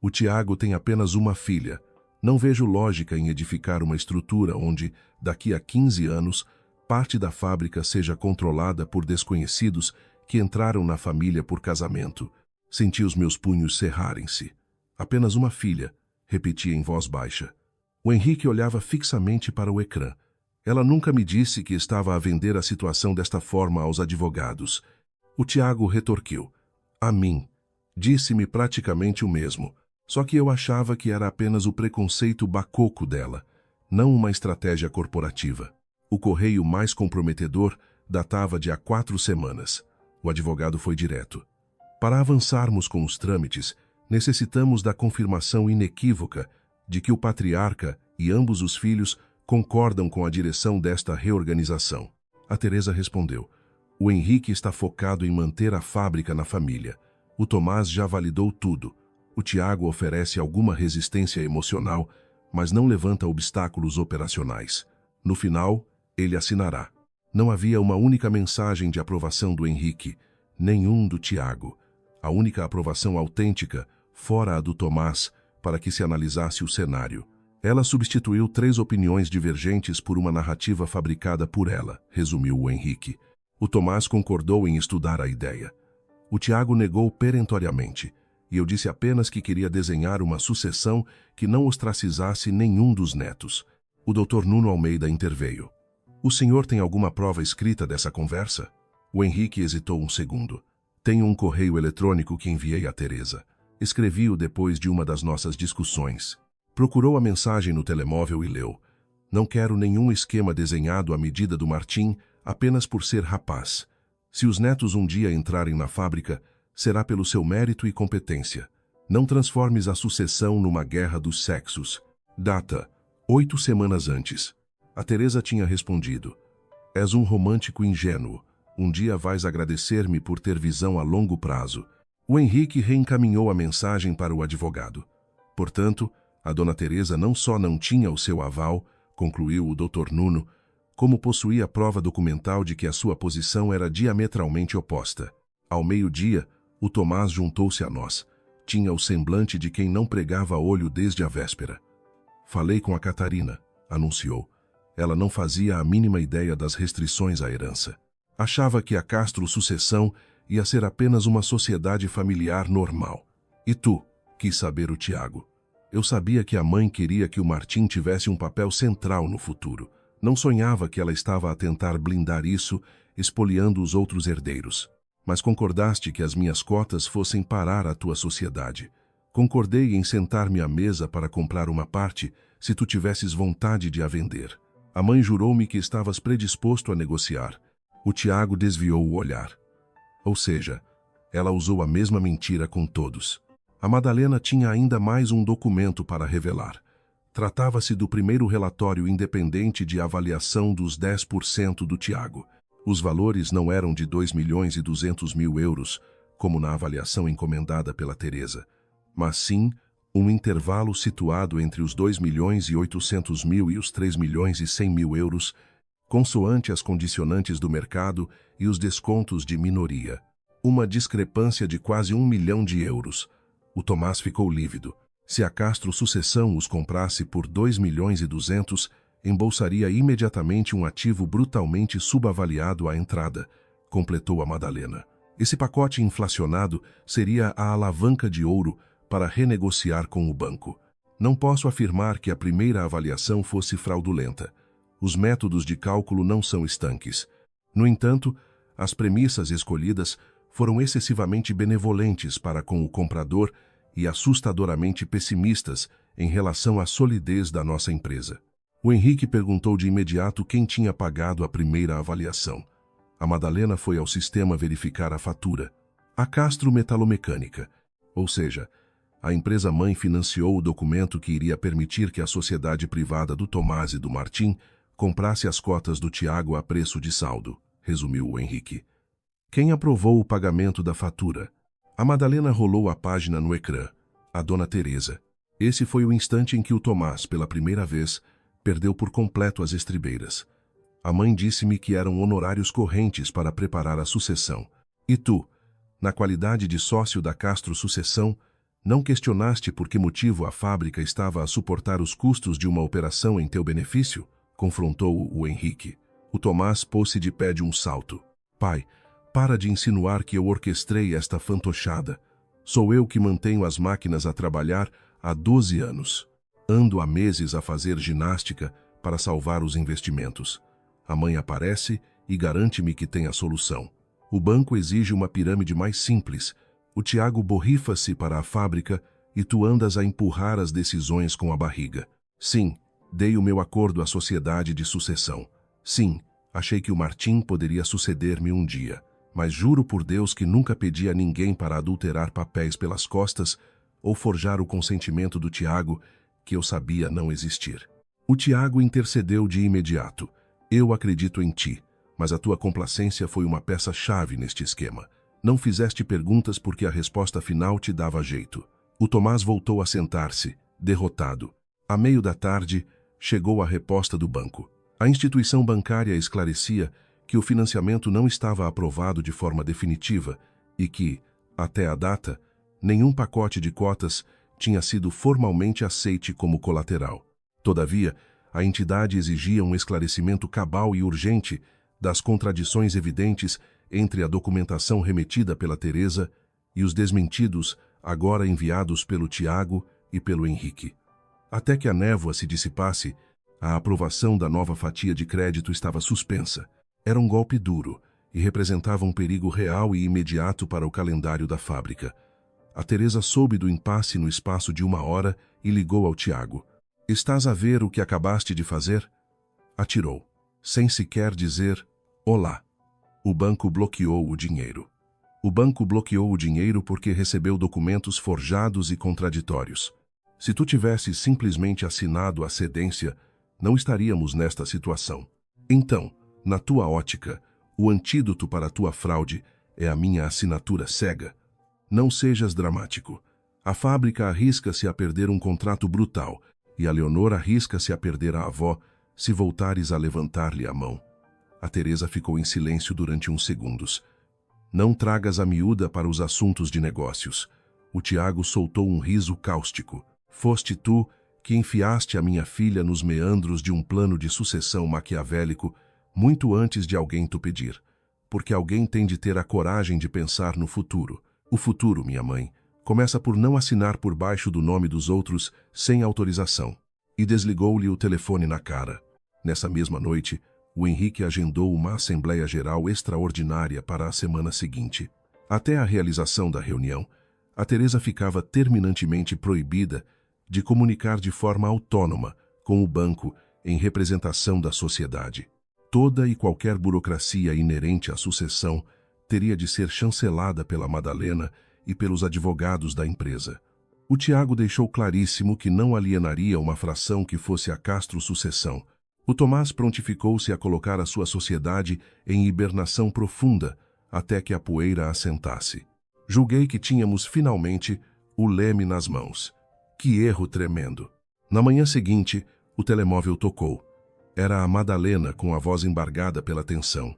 O Tiago tem apenas uma filha. Não vejo lógica em edificar uma estrutura onde, daqui a 15 anos, parte da fábrica seja controlada por desconhecidos que entraram na família por casamento." Senti os meus punhos cerrarem-se. "Apenas uma filha", repeti em voz baixa. O Henrique olhava fixamente para o ecrã. "Ela nunca me disse que estava a vender a situação desta forma aos advogados." O Tiago retorquiu: "A mim. Disse-me praticamente o mesmo. Só que eu achava que era apenas o preconceito bacoco dela, não uma estratégia corporativa." O correio mais comprometedor datava de há 4 semanas. O advogado foi direto: "Para avançarmos com os trâmites, necessitamos da confirmação inequívoca de que o patriarca e ambos os filhos concordam com a direção desta reorganização." A Teresa respondeu: "O Henrique está focado em manter a fábrica na família. O Tomás já validou tudo. O Tiago oferece alguma resistência emocional, mas não levanta obstáculos operacionais. No final, ele assinará." Não havia uma única mensagem de aprovação do Henrique, nenhum do Tiago. a única aprovação autêntica, fora a do Tomás, para que se analisasse o cenário. Ela substituiu 3 opiniões divergentes por uma narrativa fabricada por ela, resumiu o Henrique. O Tomás concordou em estudar a ideia. O Tiago negou perentoriamente, e eu disse apenas que queria desenhar uma sucessão que não ostracizasse nenhum dos netos. O Dr. Nuno Almeida interveio. O senhor tem alguma prova escrita dessa conversa? O Henrique hesitou um segundo. Tenho um correio eletrônico que enviei a Teresa. Escrevi-o depois de uma das nossas discussões. Procurou a mensagem no telemóvel e leu. Não quero nenhum esquema desenhado à medida do Martim, apenas por ser rapaz. Se os netos um dia entrarem na fábrica, será pelo seu mérito e competência. Não transformes a sucessão numa guerra dos sexos. Data: 8 semanas antes. A Teresa tinha respondido. És um romântico ingênuo. Um dia vais agradecer-me por ter visão a longo prazo. O Henrique reencaminhou a mensagem para o advogado. Portanto, a dona Teresa não só não tinha o seu aval, concluiu o Dr. Nuno, como possuía prova documental de que a sua posição era diametralmente oposta. Ao meio-dia, o Tomás juntou-se a nós. Tinha o semblante de quem não pregava olho desde a véspera. Falei com a Catarina, anunciou. Ela não fazia a mínima ideia das restrições à herança. Achava que a Castro Sucessão ia ser apenas uma sociedade familiar normal. E tu? Quis saber o Tiago. Eu sabia que a mãe queria que o Martim tivesse um papel central no futuro. Não sonhava que ela estava a tentar blindar isso, expoliando os outros herdeiros. Mas concordaste que as minhas cotas fossem parar à tua sociedade. Concordei em sentar-me à mesa para comprar uma parte, se tu tivesses vontade de a vender. A mãe jurou-me que estavas predisposto a negociar. O Tiago desviou o olhar. Ou seja, ela usou a mesma mentira com todos. A Madalena tinha ainda mais um documento para revelar. Tratava-se do primeiro relatório independente de avaliação dos 10% do Tiago. Os valores não eram de 2.200.000 euros, como na avaliação encomendada pela Teresa, mas sim um intervalo situado entre os 2.800.000 e os 3.100.000 euros, consoante as condicionantes do mercado e os descontos de minoria. Uma discrepância de quase 1 milhão de euros. O Tomás ficou lívido. Se a Castro Sucessão os comprasse por 2.200.000, embolsaria imediatamente um ativo brutalmente subavaliado à entrada, completou a Madalena. Esse pacote inflacionado seria a alavanca de ouro para renegociar com o banco. Não posso afirmar que a primeira avaliação fosse fraudulenta. Os métodos de cálculo não são estanques. No entanto, as premissas escolhidas foram excessivamente benevolentes para com o comprador e assustadoramente pessimistas em relação à solidez da nossa empresa. O Henrique perguntou de imediato quem tinha pagado a primeira avaliação. A Madalena foi ao sistema verificar a fatura. A Castro Metalomecânica, ou seja, a empresa-mãe financiou o documento que iria permitir que a sociedade privada do Tomás e do Martim comprasse as cotas do Tiago a preço de saldo, resumiu o Henrique. Quem aprovou o pagamento da fatura? A Madalena rolou a página no ecrã. A dona Teresa. Esse foi o instante em que o Tomás, pela primeira vez, perdeu por completo as estribeiras. A mãe disse-me que eram honorários correntes para preparar a sucessão. E tu, na qualidade de sócio da Castro Sucessão, não questionaste por que motivo a fábrica estava a suportar os custos de uma operação em teu benefício? Confrontou o Henrique. O Tomás pôs-se de pé de um salto. Pai, para de insinuar que eu orquestrei esta fantochada. Sou eu que mantenho as máquinas a trabalhar há 12 anos. Ando há meses a fazer ginástica para salvar os investimentos. A mãe aparece e garante-me que tem a solução. O banco exige uma pirâmide mais simples. O Tiago borrifa-se para a fábrica e tu andas a empurrar as decisões com a barriga. Sim, dei o meu acordo à sociedade de sucessão. Sim, achei que o Martim poderia suceder-me um dia. Mas juro por Deus que nunca pedi a ninguém para adulterar papéis pelas costas ou forjar o consentimento do Tiago, que eu sabia não existir. O Tiago intercedeu de imediato. Eu acredito em ti, mas a tua complacência foi uma peça-chave neste esquema. Não fizeste perguntas porque a resposta final te dava jeito. O Tomás voltou a sentar-se, derrotado. À meio da tarde, chegou a reposta do banco. A instituição bancária esclarecia que o financiamento não estava aprovado de forma definitiva e que, Até a data, nenhum pacote de cotas tinha sido formalmente aceite como colateral. Todavia, a entidade exigia um esclarecimento cabal e urgente das contradições evidentes entre a documentação remetida pela Teresa e os desmentidos agora enviados pelo Tiago e pelo Henrique. Até que a névoa se dissipasse, a aprovação da nova fatia de crédito estava suspensa. Era um golpe duro e representava um perigo real e imediato para o calendário da fábrica. A Teresa soube do impasse no espaço de 1 hora e ligou ao Tiago. "Estás a ver o que acabaste de fazer?" Atirou, sem sequer dizer olá. O banco bloqueou o dinheiro. O banco bloqueou o dinheiro porque recebeu documentos forjados e contraditórios. Se tu tivesses simplesmente assinado a cedência, não estaríamos nesta situação. Então, na tua ótica, o antídoto para a tua fraude é a minha assinatura cega. Não sejas dramático. A fábrica arrisca-se a perder um contrato brutal e a Leonor arrisca-se a perder a avó se voltares a levantar-lhe a mão. A Teresa ficou em silêncio durante uns segundos. Não tragas a miúda para os assuntos de negócios. O Tiago soltou um riso cáustico. Foste tu que enfiaste a minha filha nos meandros de um plano de sucessão maquiavélico muito antes de alguém tu pedir. Porque alguém tem de ter a coragem de pensar no futuro. O futuro, minha mãe, começa por não assinar por baixo do nome dos outros sem autorização. E desligou-lhe o telefone na cara. Nessa mesma noite, o Henrique agendou uma Assembleia Geral extraordinária para a semana seguinte. Até a realização da reunião, a Teresa ficava terminantemente proibida de comunicar de forma autônoma com o banco em representação da sociedade. Toda e qualquer burocracia inerente à sucessão teria de ser chancelada pela Madalena e pelos advogados da empresa. O Tiago deixou claríssimo que não alienaria uma fração que fosse a Castro Sucessão. O Tomás prontificou-se a colocar a sua sociedade em hibernação profunda até que a poeira assentasse. Julguei que tínhamos finalmente o leme nas mãos. Que erro tremendo! Na manhã seguinte, o telemóvel tocou. Era a Madalena com a voz embargada pela tensão.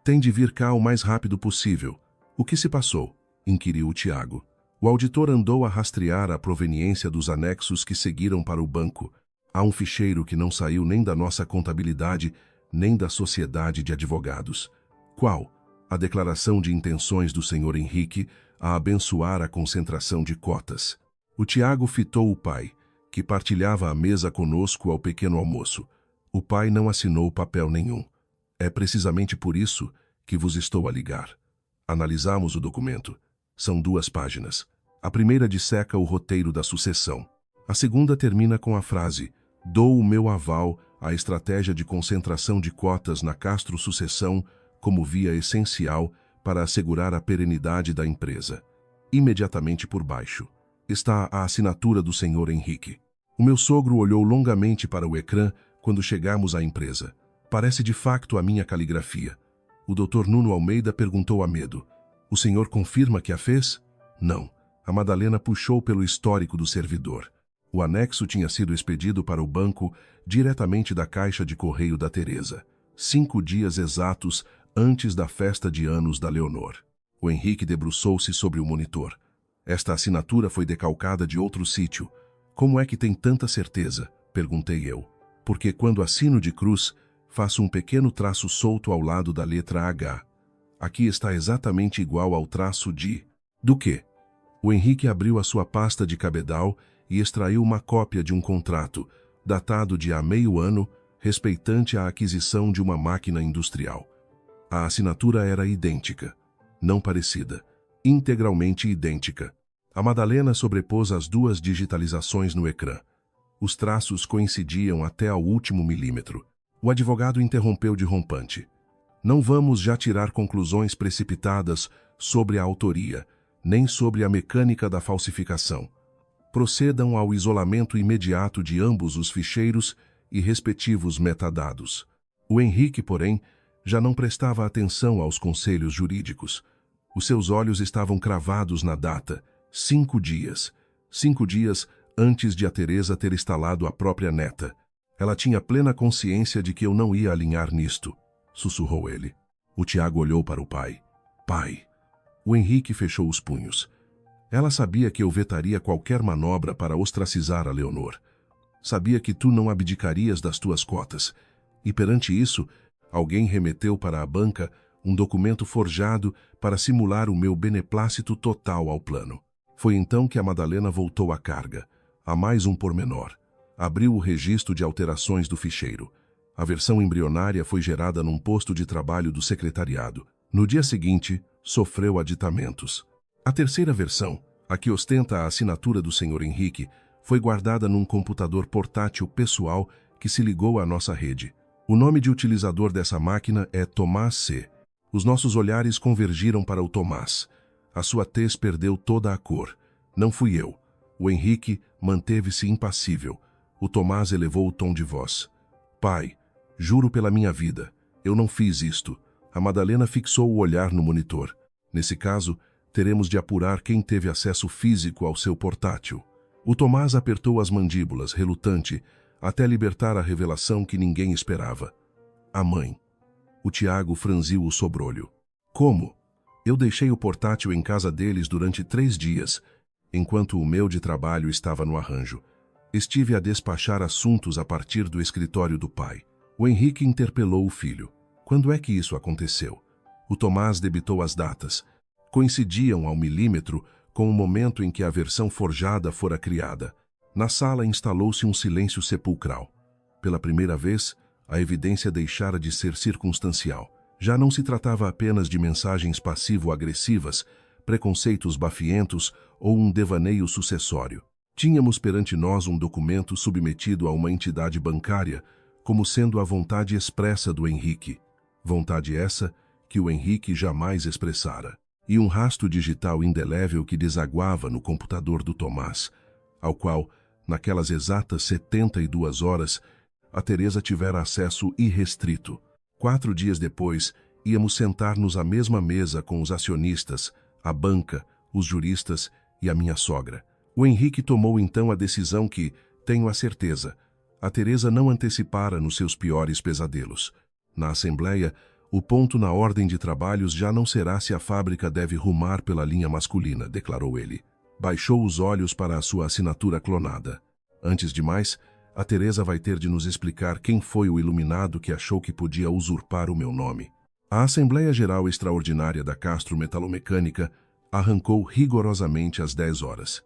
"Tem de vir cá o mais rápido possível." "O que se passou?" inquiriu o Tiago. O auditor andou a rastrear a proveniência dos anexos que seguiram para o banco. Há um ficheiro que não saiu nem da nossa contabilidade, nem da sociedade de advogados. Qual? A declaração de intenções do Sr. Henrique a abençoar a concentração de cotas. O Tiago fitou o pai, que partilhava a mesa conosco ao pequeno almoço. O pai não assinou papel nenhum. "É precisamente por isso que vos estou a ligar." Analisamos o documento. São 2 páginas. A primeira disseca o roteiro da sucessão. A segunda termina com a frase: "Dou o meu aval à estratégia de concentração de cotas na Castro Sucessão como via essencial para assegurar a perenidade da empresa." Imediatamente por baixo está a assinatura do Sr. Henrique. O meu sogro olhou longamente para o ecrã quando chegamos à empresa. Parece de facto a minha caligrafia. O Dr. Nuno Almeida perguntou a medo: "O senhor confirma que a fez?" "Não." A Madalena puxou pelo histórico do servidor. O anexo tinha sido expedido para o banco diretamente da caixa de correio da Teresa, 5 dias exatos antes da festa de anos da Leonor. O Henrique debruçou-se sobre o monitor. "Esta assinatura foi decalcada de outro sítio. Como é que tem tanta certeza?" perguntei eu. "Porque quando assino de cruz, faço um pequeno traço solto ao lado da letra H. Aqui está exatamente igual ao traço de..." "Do quê?" O Henrique abriu a sua pasta de cabedal e extraiu uma cópia de um contrato, datado de há meio ano, respeitante à aquisição de uma máquina industrial. A assinatura era idêntica, não parecida, integralmente idêntica. A Madalena sobrepôs as 2 digitalizações no ecrã. Os traços coincidiam até ao último milímetro. O advogado interrompeu de rompante: "Não vamos já tirar conclusões precipitadas sobre a autoria, nem sobre a mecânica da falsificação. Procedam ao isolamento imediato de ambos os ficheiros e respectivos metadados." O Henrique, porém, já não prestava atenção aos conselhos jurídicos. Os seus olhos estavam cravados na data: 5 dias. 5 dias antes de a Teresa ter instalado a própria neta. "Ela tinha plena consciência de que eu não ia alinhar nisto", sussurrou ele. O Tiago olhou para o pai. "Pai, O Henrique fechou os punhos. Ela sabia que eu vetaria qualquer manobra para ostracizar a Leonor. Sabia que tu não abdicarias das tuas cotas. E perante isso, alguém remeteu para a banca um documento forjado para simular o meu beneplácito total ao plano. Foi então que a Madalena voltou à carga. A mais um pormenor. Abriu o registro de alterações do ficheiro. A versão embrionária foi gerada num posto de trabalho do secretariado. No dia seguinte, sofreu aditamentos. A terceira versão, a que ostenta a assinatura do Sr. Henrique, foi guardada num computador portátil pessoal que se ligou à nossa rede. O nome de utilizador dessa máquina é Tomás C. Os nossos olhares convergiram para o Tomás. A sua tez perdeu toda a cor. Não fui eu. O Henrique manteve-se impassível. O Tomás elevou o tom de voz. Pai, juro pela minha vida, eu não fiz isto. A Madalena fixou o olhar no monitor. Nesse caso, teremos de apurar quem teve acesso físico ao seu portátil. O Tomás apertou as mandíbulas, relutante, até libertar a revelação que ninguém esperava. A mãe. O Tiago franziu o sobrolho. Como? Eu deixei o portátil em casa deles durante 3 dias, enquanto o meu de trabalho estava no arranjo. Estive a despachar assuntos a partir do escritório do pai. O Henrique interpelou o filho. Quando é que isso aconteceu? O Tomás debitou as datas. Coincidiam ao milímetro com o momento em que a versão forjada fora criada. Na sala instalou-se um silêncio sepulcral. Pela primeira vez, a evidência deixara de ser circunstancial. Já não se tratava apenas de mensagens passivo-agressivas, preconceitos bafientos ou um devaneio sucessório. Tínhamos perante nós um documento submetido a uma entidade bancária, como sendo a vontade expressa do Henrique. Vontade essa que o Henrique jamais expressara. E um rastro digital indelével que desaguava no computador do Tomás, ao qual, naquelas exatas 72 horas, a Teresa tivera acesso irrestrito. 4 dias depois, íamos sentar-nos à mesma mesa com os acionistas, a banca, os juristas e a minha sogra. O Henrique tomou então a decisão que, tenho a certeza, a Teresa não antecipara nos seus piores pesadelos. Na Assembleia, o ponto na ordem de trabalhos já não será se a fábrica deve rumar pela linha masculina, declarou ele. Baixou os olhos para a sua assinatura clonada. Antes de mais, a Teresa vai ter de nos explicar quem foi o iluminado que achou que podia usurpar o meu nome. A Assembleia Geral Extraordinária da Castro Metalomecânica arrancou rigorosamente às 10 horas.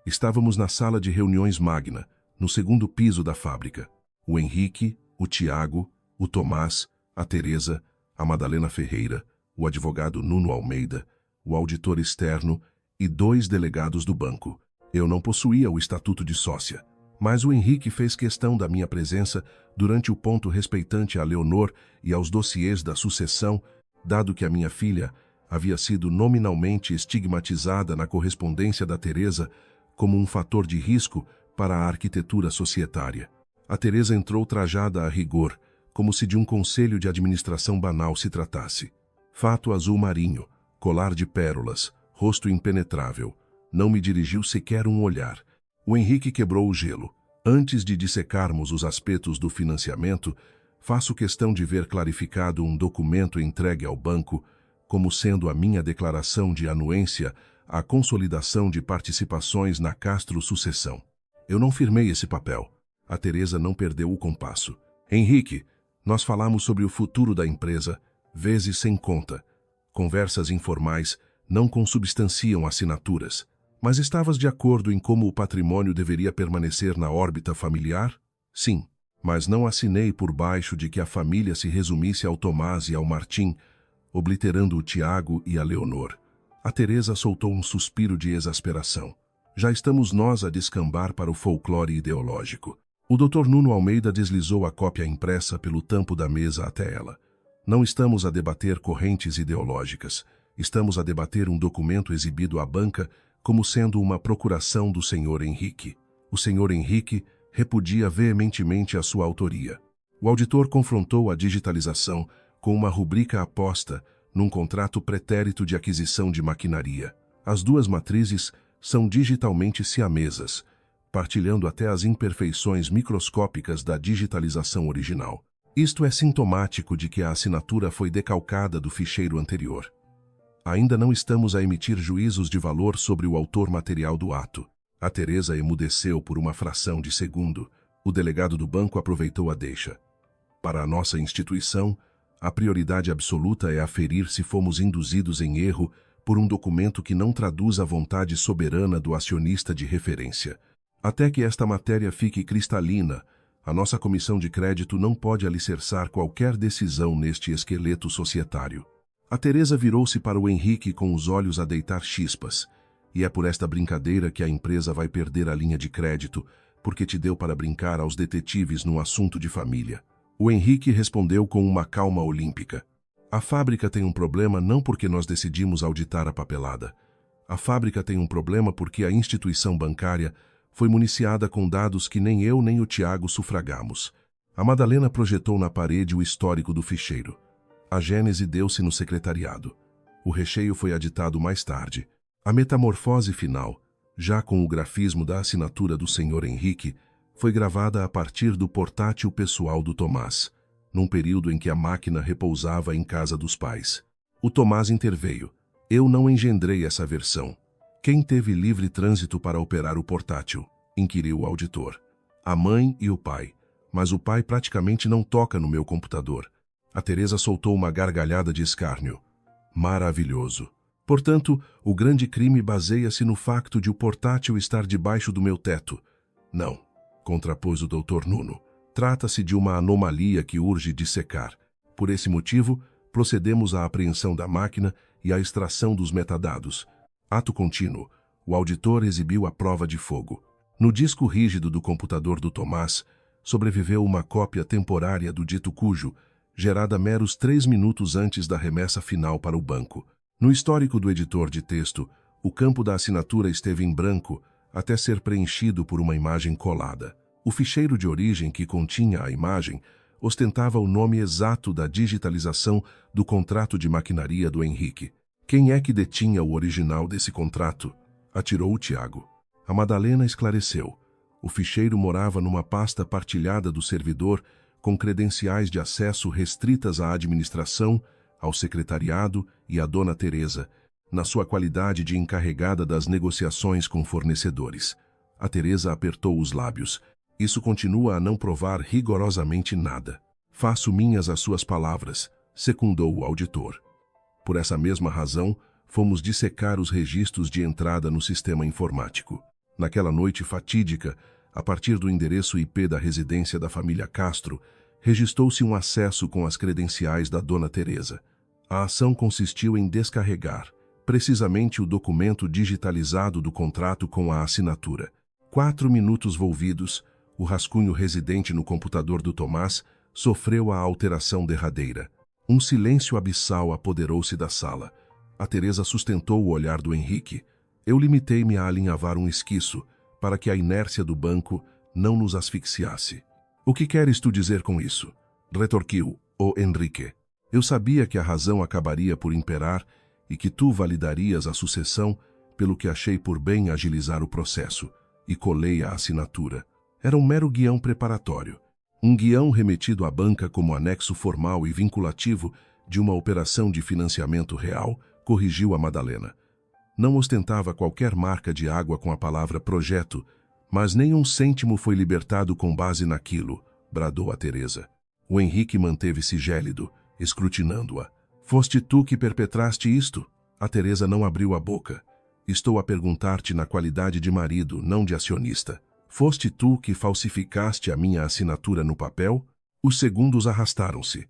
Estávamos na sala de reuniões magna, no 2º piso da fábrica. O Henrique, o Tiago, o Tomás, a Teresa, a Madalena Ferreira, o advogado Nuno Almeida, o auditor externo e 2 delegados do banco. Eu não possuía o estatuto de sócia, mas o Henrique fez questão da minha presença durante o ponto respeitante a Leonor e aos dossiês da sucessão, dado que a minha filha havia sido nominalmente estigmatizada na correspondência da Teresa como um fator de risco para a arquitetura societária. A Teresa entrou trajada a rigor, como se de um conselho de administração banal se tratasse. Fato azul marinho, colar de pérolas, rosto impenetrável. Não me dirigiu sequer um olhar. O Henrique quebrou o gelo. Antes de dissecarmos os aspectos do financiamento, faço questão de ver clarificado um documento entregue ao banco, como sendo a minha declaração de anuência à consolidação de participações na Castro Sucessão. Eu não firmei esse papel. A Teresa não perdeu o compasso. Henrique, nós falamos sobre o futuro da empresa, vezes sem conta. Conversas informais não consubstanciam assinaturas. Mas estavas de acordo em como o patrimônio deveria permanecer na órbita familiar? Sim, mas não assinei por baixo de que a família se resumisse ao Tomás e ao Martim, obliterando o Tiago e a Leonor. A Teresa soltou um suspiro de exasperação. Já estamos nós a descambar para o folclore ideológico. O Dr. Nuno Almeida deslizou a cópia impressa pelo tampo da mesa até ela. Não estamos a debater correntes ideológicas. Estamos a debater um documento exibido à banca como sendo uma procuração do Sr. Henrique. O Sr. Henrique repudia veementemente a sua autoria. O auditor confrontou a digitalização com uma rubrica aposta num contrato pretérito de aquisição de maquinaria. As 2 matrizes são digitalmente siamesas, partilhando até as imperfeições microscópicas da digitalização original. Isto é sintomático de que a assinatura foi decalcada do ficheiro anterior. Ainda não estamos a emitir juízos de valor sobre o autor material do ato. A Teresa emudeceu por uma fração de segundo. O delegado do banco aproveitou a deixa. Para a nossa instituição, a prioridade absoluta é aferir se fomos induzidos em erro por um documento que não traduz a vontade soberana do acionista de referência. Até que esta matéria fique cristalina, a nossa comissão de crédito não pode alicerçar qualquer decisão neste esqueleto societário. A Teresa virou-se para o Henrique com os olhos a deitar chispas. E é por esta brincadeira que a empresa vai perder a linha de crédito, porque te deu para brincar aos detetives num assunto de família. O Henrique respondeu com uma calma olímpica. A fábrica tem um problema não porque nós decidimos auditar a papelada. A fábrica tem um problema porque a instituição bancária foi municiada com dados que nem eu nem o Tiago sufragamos. A Madalena projetou na parede o histórico do ficheiro. A gênese deu-se no secretariado. O recheio foi aditado mais tarde. A metamorfose final, já com o grafismo da assinatura do Sr. Henrique, foi gravada a partir do portátil pessoal do Tomás, num período em que a máquina repousava em casa dos pais. O Tomás interveio. Eu não engendrei essa versão. Quem teve livre trânsito para operar o portátil? Inquiriu o auditor. A mãe e o pai. Mas o pai praticamente não toca no meu computador. A Teresa soltou uma gargalhada de escárnio. Maravilhoso. Portanto, o grande crime baseia-se no facto de o portátil estar debaixo do meu teto. Não, contrapôs o Dr. Nuno. Trata-se de uma anomalia que urge dissecar. Por esse motivo, procedemos à apreensão da máquina e à extração dos metadados. Ato contínuo. O auditor exibiu a prova de fogo. No disco rígido do computador do Tomás, sobreviveu uma cópia temporária do dito cujo, gerada meros 3 minutos antes da remessa final para o banco. No histórico do editor de texto, o campo da assinatura esteve em branco até ser preenchido por uma imagem colada. O ficheiro de origem que continha a imagem ostentava o nome exato da digitalização do contrato de maquinaria do Henrique. Quem é que detinha o original desse contrato? Atirou o Tiago. A Madalena esclareceu. O ficheiro morava numa pasta partilhada do servidor com credenciais de acesso restritas à administração, ao secretariado e à dona Teresa, na sua qualidade de encarregada das negociações com fornecedores. A Teresa apertou os lábios. Isso continua a não provar rigorosamente nada. Faço minhas as suas palavras, secundou o auditor. Por essa mesma razão, fomos dissecar os registros de entrada no sistema informático. Naquela noite fatídica, a partir do endereço IP da residência da família Castro, registrou-se um acesso com as credenciais da dona Teresa. A ação consistiu em descarregar, precisamente o documento digitalizado do contrato com a assinatura. 4 minutos volvidos, o rascunho residente no computador do Tomás sofreu a alteração derradeira. Um silêncio abissal apoderou-se da sala. A Teresa sustentou o olhar do Henrique. Eu limitei-me a alinhavar um esquiço, para que a inércia do banco não nos asfixiasse. O que queres tu dizer com isso? Retorquiu o Henrique. Eu sabia que a razão acabaria por imperar e que tu validarias a sucessão, pelo que achei por bem agilizar o processo, e colei a assinatura. Era um mero guião preparatório. Um guião remetido à banca como anexo formal e vinculativo de uma operação de financiamento real, corrigiu a Madalena. Não ostentava qualquer marca de água com a palavra projeto, mas nem um cêntimo foi libertado com base naquilo, bradou a Teresa. O Henrique manteve-se gélido, escrutinando-a. Foste tu que perpetraste isto? A Teresa não abriu a boca. Estou a perguntar-te na qualidade de marido, não de acionista. Foste tu que falsificaste a minha assinatura no papel? Os segundos arrastaram-se.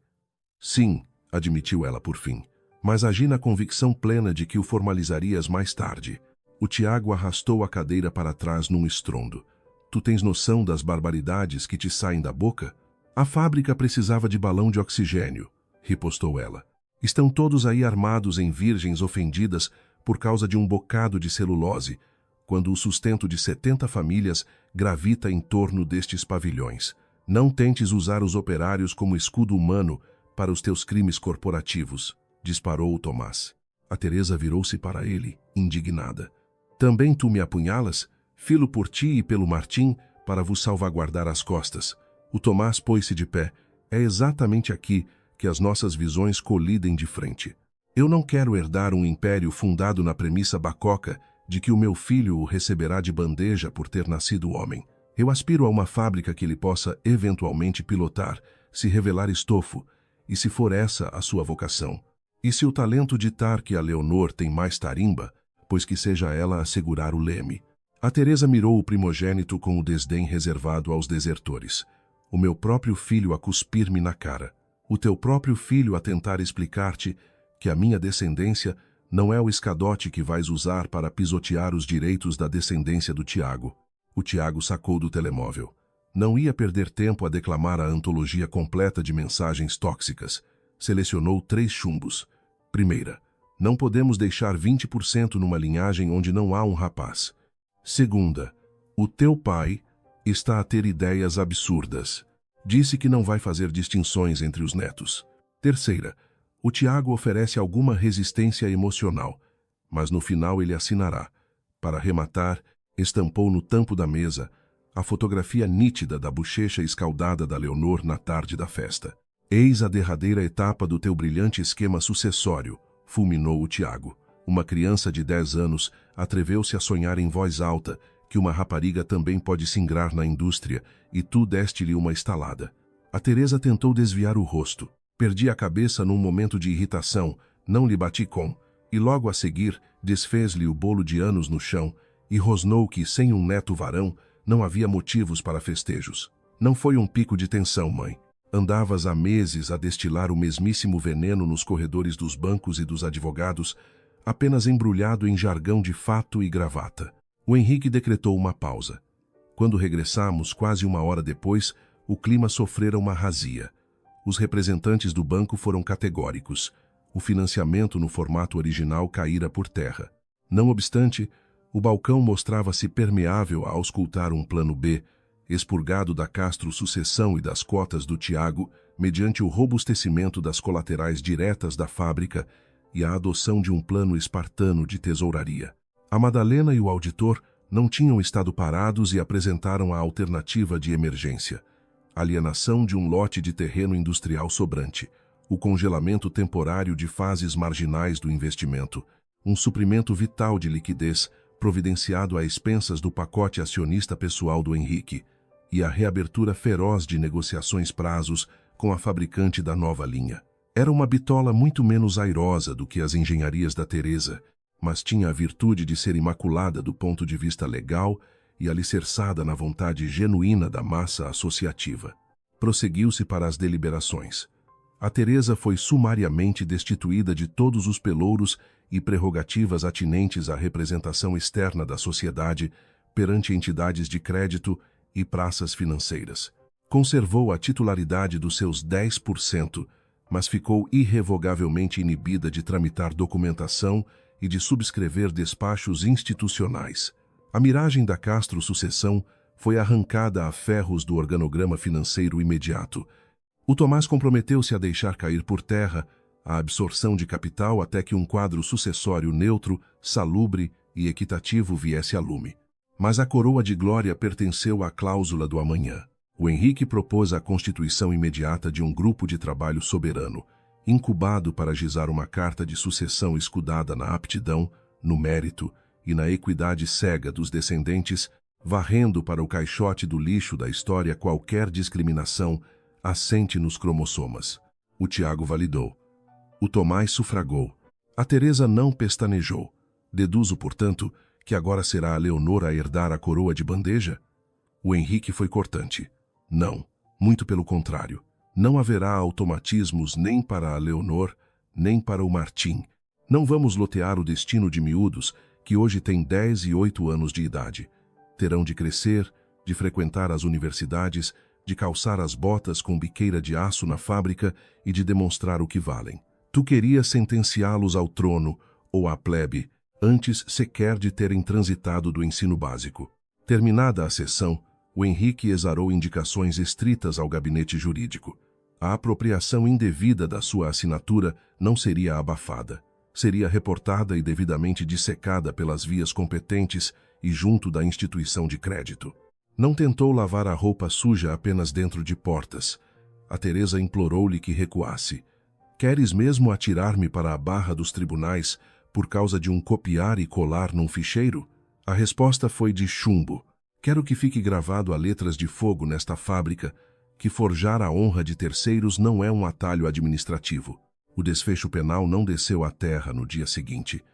Sim, admitiu ela por fim, mas agi na convicção plena de que o formalizarias mais tarde. O Tiago arrastou a cadeira para trás num estrondo. Tu tens noção das barbaridades que te saem da boca? A fábrica precisava de balão de oxigênio, ripostou ela. Estão todos aí armados em virgens ofendidas por causa de um bocado de celulose, quando o sustento de 70 famílias gravita em torno destes pavilhões. Não tentes usar os operários como escudo humano para os teus crimes corporativos, disparou o Tomás. A Teresa virou-se para ele, indignada. Também tu me apunhalas? Filo por ti e pelo Martim, para vos salvaguardar as costas. O Tomás pôs-se de pé. É exatamente aqui que as nossas visões colidem de frente. Eu não quero herdar um império fundado na premissa bacoca de que o meu filho o receberá de bandeja por ter nascido homem. Eu aspiro a uma fábrica que ele possa eventualmente pilotar, se revelar estofo, e se for essa a sua vocação. E se o talento ditar que a Leonor tem mais tarimba, pois que seja ela a segurar o leme. A Teresa mirou o primogênito com o desdém reservado aos desertores. O meu próprio filho a cuspir-me na cara. O teu próprio filho a tentar explicar-te que a minha descendência não é o escadote que vais usar para pisotear os direitos da descendência do Tiago. O Tiago sacou do telemóvel. Não ia perder tempo a declamar a antologia completa de mensagens tóxicas. Selecionou 3 chumbos. Primeira, não podemos deixar 20% numa linhagem onde não há um rapaz. Segunda, o teu pai está a ter ideias absurdas. Disse que não vai fazer distinções entre os netos. Terceira, o Tiago oferece alguma resistência emocional, mas no final ele assinará. Para rematar, estampou no tampo da mesa a fotografia nítida da bochecha escaldada da Leonor na tarde da festa. Eis a derradeira etapa do teu brilhante esquema sucessório, fulminou o Tiago. Uma criança de 10 anos atreveu-se a sonhar em voz alta que uma rapariga também pode se ingrar na indústria e tu deste-lhe uma estalada. A Teresa tentou desviar o rosto. Perdi a cabeça num momento de irritação, não lhe bati com, e logo a seguir desfez-lhe o bolo de anos no chão e rosnou que, sem um neto varão, não havia motivos para festejos. Não foi um pico de tensão, mãe. Andavas há meses a destilar o mesmíssimo veneno nos corredores dos bancos e dos advogados, apenas embrulhado em jargão de fato e gravata. O Henrique decretou uma pausa. Quando regressamos, quase 1 hora depois, o clima sofrera uma razia. Os representantes do banco foram categóricos. O financiamento no formato original caíra por terra. Não obstante, o balcão mostrava-se permeável a auscultar um plano B, expurgado da Castro Sucessão e das cotas do Tiago, mediante o robustecimento das colaterais diretas da fábrica e a adoção de um plano espartano de tesouraria. A Madalena e o auditor não tinham estado parados e apresentaram a alternativa de emergência. Alienação de um lote de terreno industrial sobrante, o congelamento temporário de fases marginais do investimento, um suprimento vital de liquidez providenciado a expensas do pacote acionista pessoal do Henrique e a reabertura feroz de negociações prazos com a fabricante da nova linha. Era uma bitola muito menos airosa do que as engenharias da Teresa, mas tinha a virtude de ser imaculada do ponto de vista legal e alicerçada na vontade genuína da massa associativa. Prosseguiu-se para as deliberações. A Teresa foi sumariamente destituída de todos os pelouros e prerrogativas atinentes à representação externa da sociedade perante entidades de crédito e praças financeiras. Conservou a titularidade dos seus 10%, mas ficou irrevogavelmente inibida de tramitar documentação e de subscrever despachos institucionais. A miragem da Castro Sucessão foi arrancada a ferros do organograma financeiro imediato. O Tomás comprometeu-se a deixar cair por terra a absorção de capital até que um quadro sucessório neutro, salubre e equitativo viesse a lume. Mas a coroa de glória pertenceu à cláusula do amanhã. O Henrique propôs a constituição imediata de um grupo de trabalho soberano, incubado para ajuizar uma carta de sucessão escudada na aptidão, no mérito e na equidade cega dos descendentes, varrendo para o caixote do lixo da história qualquer discriminação assente nos cromossomas. O Tiago validou. O Tomás sufragou. A Teresa não pestanejou. Deduzo, portanto, que agora será a Leonor a herdar a coroa de bandeja? O Henrique foi cortante. Não, muito pelo contrário. Não haverá automatismos nem para a Leonor, nem para o Martim. Não vamos lotear o destino de miúdos que hoje têm 10 e 8 anos de idade. Terão de crescer, de frequentar as universidades, de calçar as botas com biqueira de aço na fábrica e de demonstrar o que valem. Tu querias sentenciá-los ao trono ou à plebe, antes sequer de terem transitado do ensino básico. Terminada a sessão, o Henrique exarou indicações estritas ao gabinete jurídico. A apropriação indevida da sua assinatura não seria abafada. Seria reportada e devidamente dissecada pelas vias competentes e junto da instituição de crédito. Não tentou lavar a roupa suja apenas dentro de portas. A Teresa implorou-lhe que recuasse. Queres mesmo atirar-me para a barra dos tribunais por causa de um copiar e colar num ficheiro? A resposta foi de chumbo. Quero que fique gravado a letras de fogo nesta fábrica que forjar a honra de terceiros não é um atalho administrativo. O desfecho penal não desceu à terra no dia seguinte.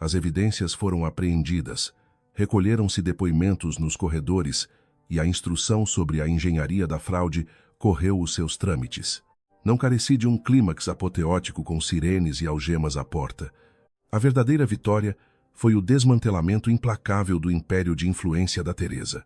As evidências foram apreendidas, recolheram-se depoimentos nos corredores e a instrução sobre a engenharia da fraude correu os seus trâmites. Não careci de um clímax apoteótico com sirenes e algemas à porta. A verdadeira vitória foi o desmantelamento implacável do império de influência da Teresa.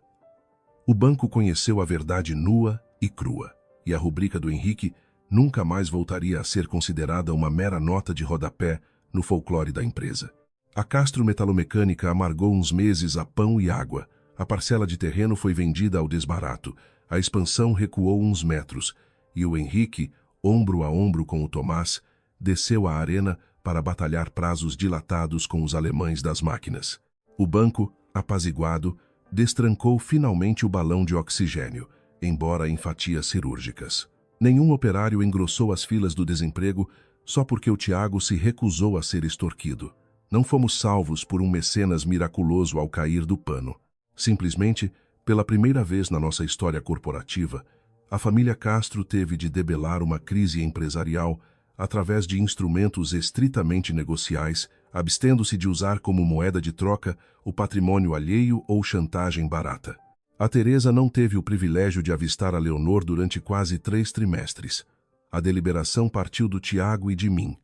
O banco conheceu a verdade nua e crua, e a rubrica do Henrique nunca mais voltaria a ser considerada uma mera nota de rodapé no folclore da empresa. A Castro Metalomecânica amargou uns meses a pão e água. A parcela de terreno foi vendida ao desbarato. A expansão recuou uns metros, e o Henrique, ombro a ombro com o Tomás, desceu à arena para batalhar prazos dilatados com os alemães das máquinas. O banco, apaziguado, destrancou finalmente o balão de oxigênio, embora em fatias cirúrgicas. Nenhum operário engrossou as filas do desemprego só porque o Tiago se recusou a ser extorquido. Não fomos salvos por um mecenas miraculoso ao cair do pano. Simplesmente, pela primeira vez na nossa história corporativa, a família Castro teve de debelar uma crise empresarial através de instrumentos estritamente negociais, abstendo-se de usar como moeda de troca o patrimônio alheio ou chantagem barata. A Teresa não teve o privilégio de avistar a Leonor durante quase 3 trimestres. A deliberação partiu do Tiago e de mim.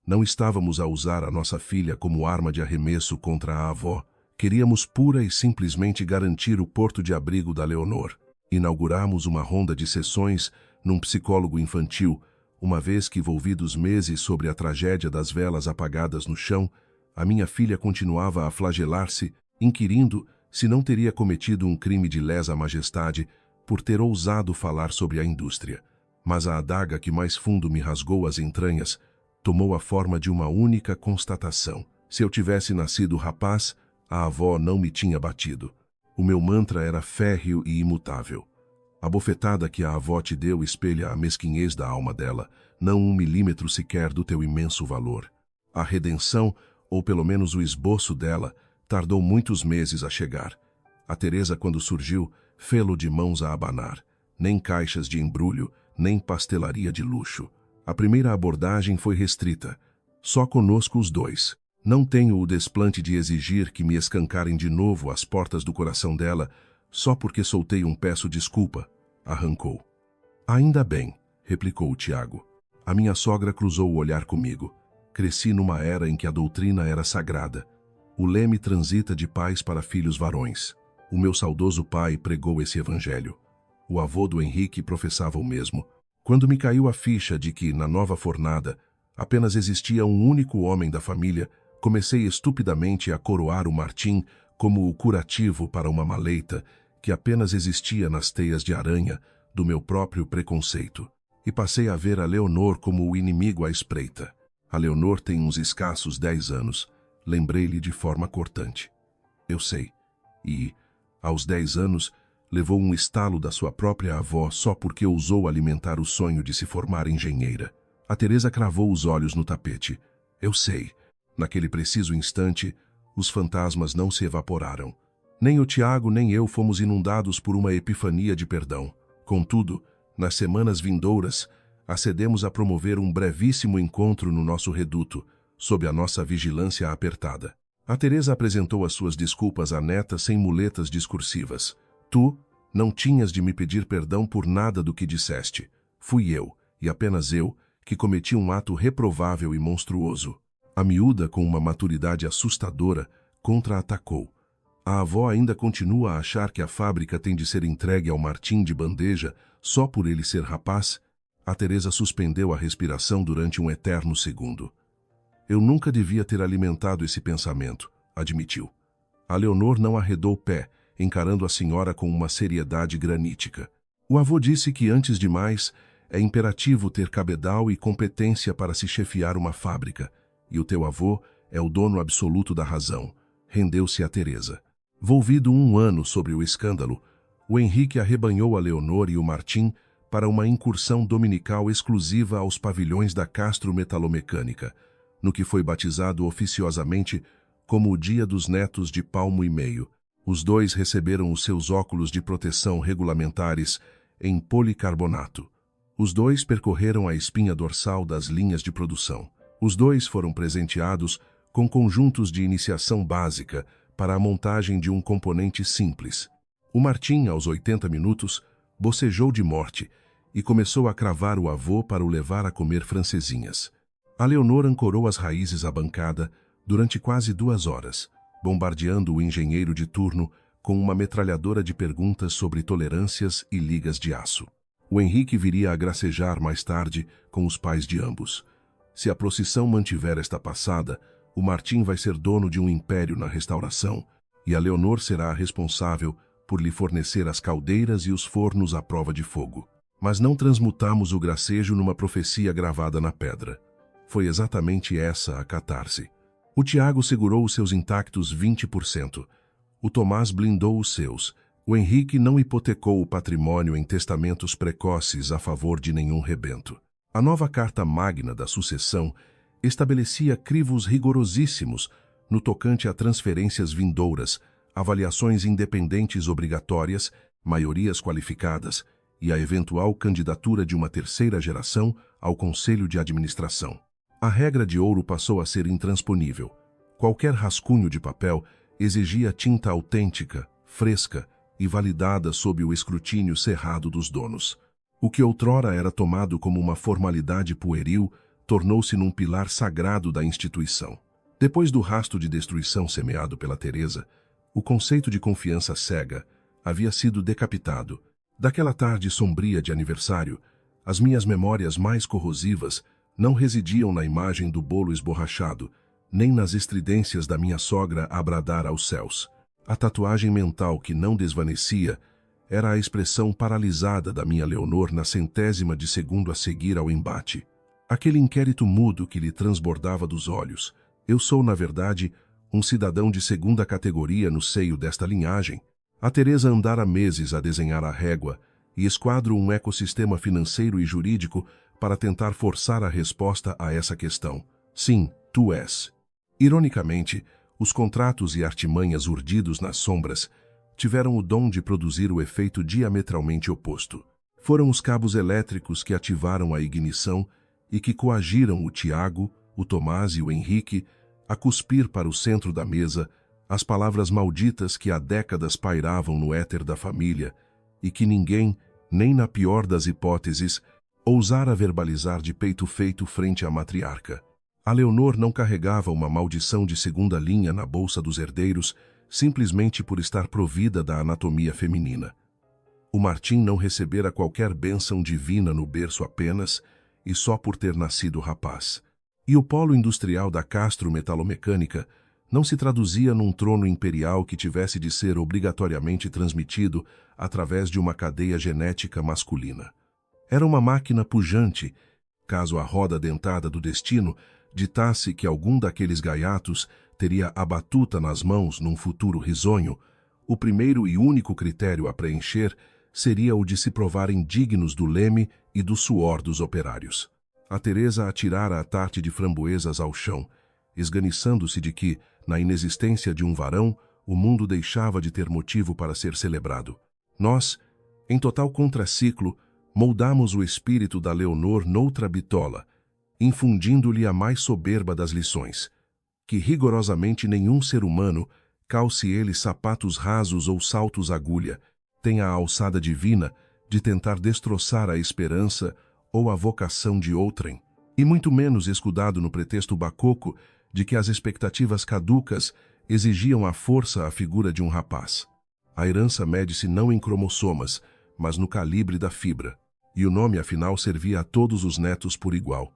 Não estávamos a usar a nossa filha como arma de arremesso contra a avó. Queríamos pura e simplesmente garantir o porto de abrigo da Leonor. Inauguramos uma ronda de sessões num psicólogo infantil, uma vez que, envolvidos meses sobre a tragédia das velas apagadas no chão, a minha filha continuava a flagelar-se, inquirindo se não teria cometido um crime de lesa majestade por ter ousado falar sobre a indústria. Mas a adaga que mais fundo me rasgou as entranhas tomou a forma de uma única constatação. Se eu tivesse nascido rapaz, a avó não me tinha batido. O meu mantra era férreo e imutável. A bofetada que a avó te deu espelha a mesquinhez da alma dela, não 1 milímetro sequer do teu imenso valor. A redenção, ou pelo menos o esboço dela, tardou muitos meses a chegar. A Teresa, quando surgiu, fê-lo de mãos a abanar. Nem caixas de embrulho, nem pastelaria de luxo. A primeira abordagem foi restrita. Só conosco os dois. Não tenho o desplante de exigir que me escancarem de novo as portas do coração dela, só porque soltei um peço desculpa, arrancou. Ainda bem, replicou o Tiago. A minha sogra cruzou o olhar comigo. Cresci numa era em que a doutrina era sagrada. O leme transita de pais para filhos varões. O meu saudoso pai pregou esse evangelho. O avô do Henrique professava o mesmo. Quando me caiu a ficha de que, na nova fornada, apenas existia um único homem da família, comecei estupidamente a coroar o Martim como o curativo para uma maleita que apenas existia nas teias de aranha do meu próprio preconceito. E passei a ver a Leonor como o inimigo à espreita. A Leonor tem uns escassos 10 anos. Lembrei-lhe de forma cortante. Eu sei. E, aos 10 anos, levou um estalo da sua própria avó só porque ousou alimentar o sonho de se formar engenheira. A Teresa cravou os olhos no tapete. Eu sei. Naquele preciso instante, os fantasmas não se evaporaram. Nem o Tiago nem eu fomos inundados por uma epifania de perdão. Contudo, nas semanas vindouras, acedemos a promover um brevíssimo encontro no nosso reduto, sob a nossa vigilância apertada. A Teresa apresentou as suas desculpas à neta sem muletas discursivas. Tu não tinhas de me pedir perdão por nada do que disseste. Fui eu, e apenas eu, que cometi um ato reprovável e monstruoso. A miúda, com uma maturidade assustadora, contra-atacou. A avó ainda continua a achar que a fábrica tem de ser entregue ao Martim de bandeja só por ele ser rapaz? A Teresa suspendeu a respiração durante um eterno segundo. Eu nunca devia ter alimentado esse pensamento, admitiu. A Leonor não arredou pé, encarando a senhora com uma seriedade granítica. O avô disse que, antes de mais, é imperativo ter cabedal e competência para se chefiar uma fábrica, e o teu avô é o dono absoluto da razão. Rendeu-se a Teresa. Volvido 1 ano sobre o escândalo, o Henrique arrebanhou a Leonor e o Martim para uma incursão dominical exclusiva aos pavilhões da Castro Metalomecânica, no que foi batizado oficiosamente como o Dia dos Netos de Palmo e Meio. Os dois receberam os seus óculos de proteção regulamentares em policarbonato. Os dois percorreram a espinha dorsal das linhas de produção. Os dois foram presenteados com conjuntos de iniciação básica para a montagem de um componente simples. O Martim, aos 80 minutos, bocejou de morte e começou a cravar o avô para o levar a comer francesinhas. A Leonor ancorou as raízes à bancada durante quase 2 horas, bombardeando o engenheiro de turno com uma metralhadora de perguntas sobre tolerâncias e ligas de aço. O Henrique viria a gracejar mais tarde com os pais de ambos. Se a procissão mantiver esta passada, o Martim vai ser dono de um império na restauração e a Leonor será a responsável por lhe fornecer as caldeiras e os fornos à prova de fogo. Mas não transmutamos o gracejo numa profecia gravada na pedra. Foi exatamente essa a catarse. O Tiago segurou os seus intactos 20%. O Tomás blindou os seus. O Henrique não hipotecou o patrimônio em testamentos precoces a favor de nenhum rebento. A nova Carta Magna da Sucessão estabelecia crivos rigorosíssimos no tocante a transferências vindouras, avaliações independentes obrigatórias, maiorias qualificadas e a eventual candidatura de uma terceira geração ao Conselho de Administração. A regra de ouro passou a ser intransponível. Qualquer rascunho de papel exigia tinta autêntica, fresca e validada sob o escrutínio cerrado dos donos. O que outrora era tomado como uma formalidade pueril tornou-se num pilar sagrado da instituição. Depois do rastro de destruição semeado pela Teresa, o conceito de confiança cega havia sido decapitado. Daquela tarde sombria de aniversário, as minhas memórias mais corrosivas não residiam na imagem do bolo esborrachado, nem nas estridências da minha sogra a bradar aos céus. A tatuagem mental que não desvanecia era a expressão paralisada da minha Leonor na 100ª de segundo a seguir ao embate. Aquele inquérito mudo que lhe transbordava dos olhos. Eu sou, na verdade, um cidadão de segunda categoria no seio desta linhagem. A Teresa andara meses a desenhar a régua e esquadro um ecossistema financeiro e jurídico para tentar forçar a resposta a essa questão. Sim, tu és. Ironicamente, os contratos e artimanhas urdidos nas sombras tiveram o dom de produzir o efeito diametralmente oposto. Foram os cabos elétricos que ativaram a ignição e que coagiram o Tiago, o Tomás e o Henrique a cuspir para o centro da mesa as palavras malditas que há décadas pairavam no éter da família e que ninguém, nem na pior das hipóteses, ousara verbalizar de peito feito frente à matriarca. A Leonor não carregava uma maldição de segunda linha na bolsa dos herdeiros simplesmente por estar provida da anatomia feminina. O Martim não recebera qualquer bênção divina no berço apenas e só por ter nascido rapaz. E o polo industrial da Castro Metalomecânica não se traduzia num trono imperial que tivesse de ser obrigatoriamente transmitido através de uma cadeia genética masculina. Era uma máquina pujante, caso a roda dentada do destino ditasse que algum daqueles gaiatos teria a batuta nas mãos num futuro risonho. O primeiro e único critério a preencher seria o de se provarem dignos do leme e do suor dos operários. A Teresa atirara a tarte de framboesas ao chão, esganiçando-se de que, na inexistência de um varão, o mundo deixava de ter motivo para ser celebrado. Nós, em total contraciclo, moldamos o espírito da Leonor noutra bitola, infundindo-lhe a mais soberba das lições, que rigorosamente nenhum ser humano, calce ele sapatos rasos ou saltos agulha, tenha a alçada divina de tentar destroçar a esperança ou a vocação de outrem, e muito menos escudado no pretexto bacoco de que as expectativas caducas exigiam à força a figura de um rapaz. A herança mede-se não em cromossomas, mas no calibre da fibra, e o nome afinal servia a todos os netos por igual.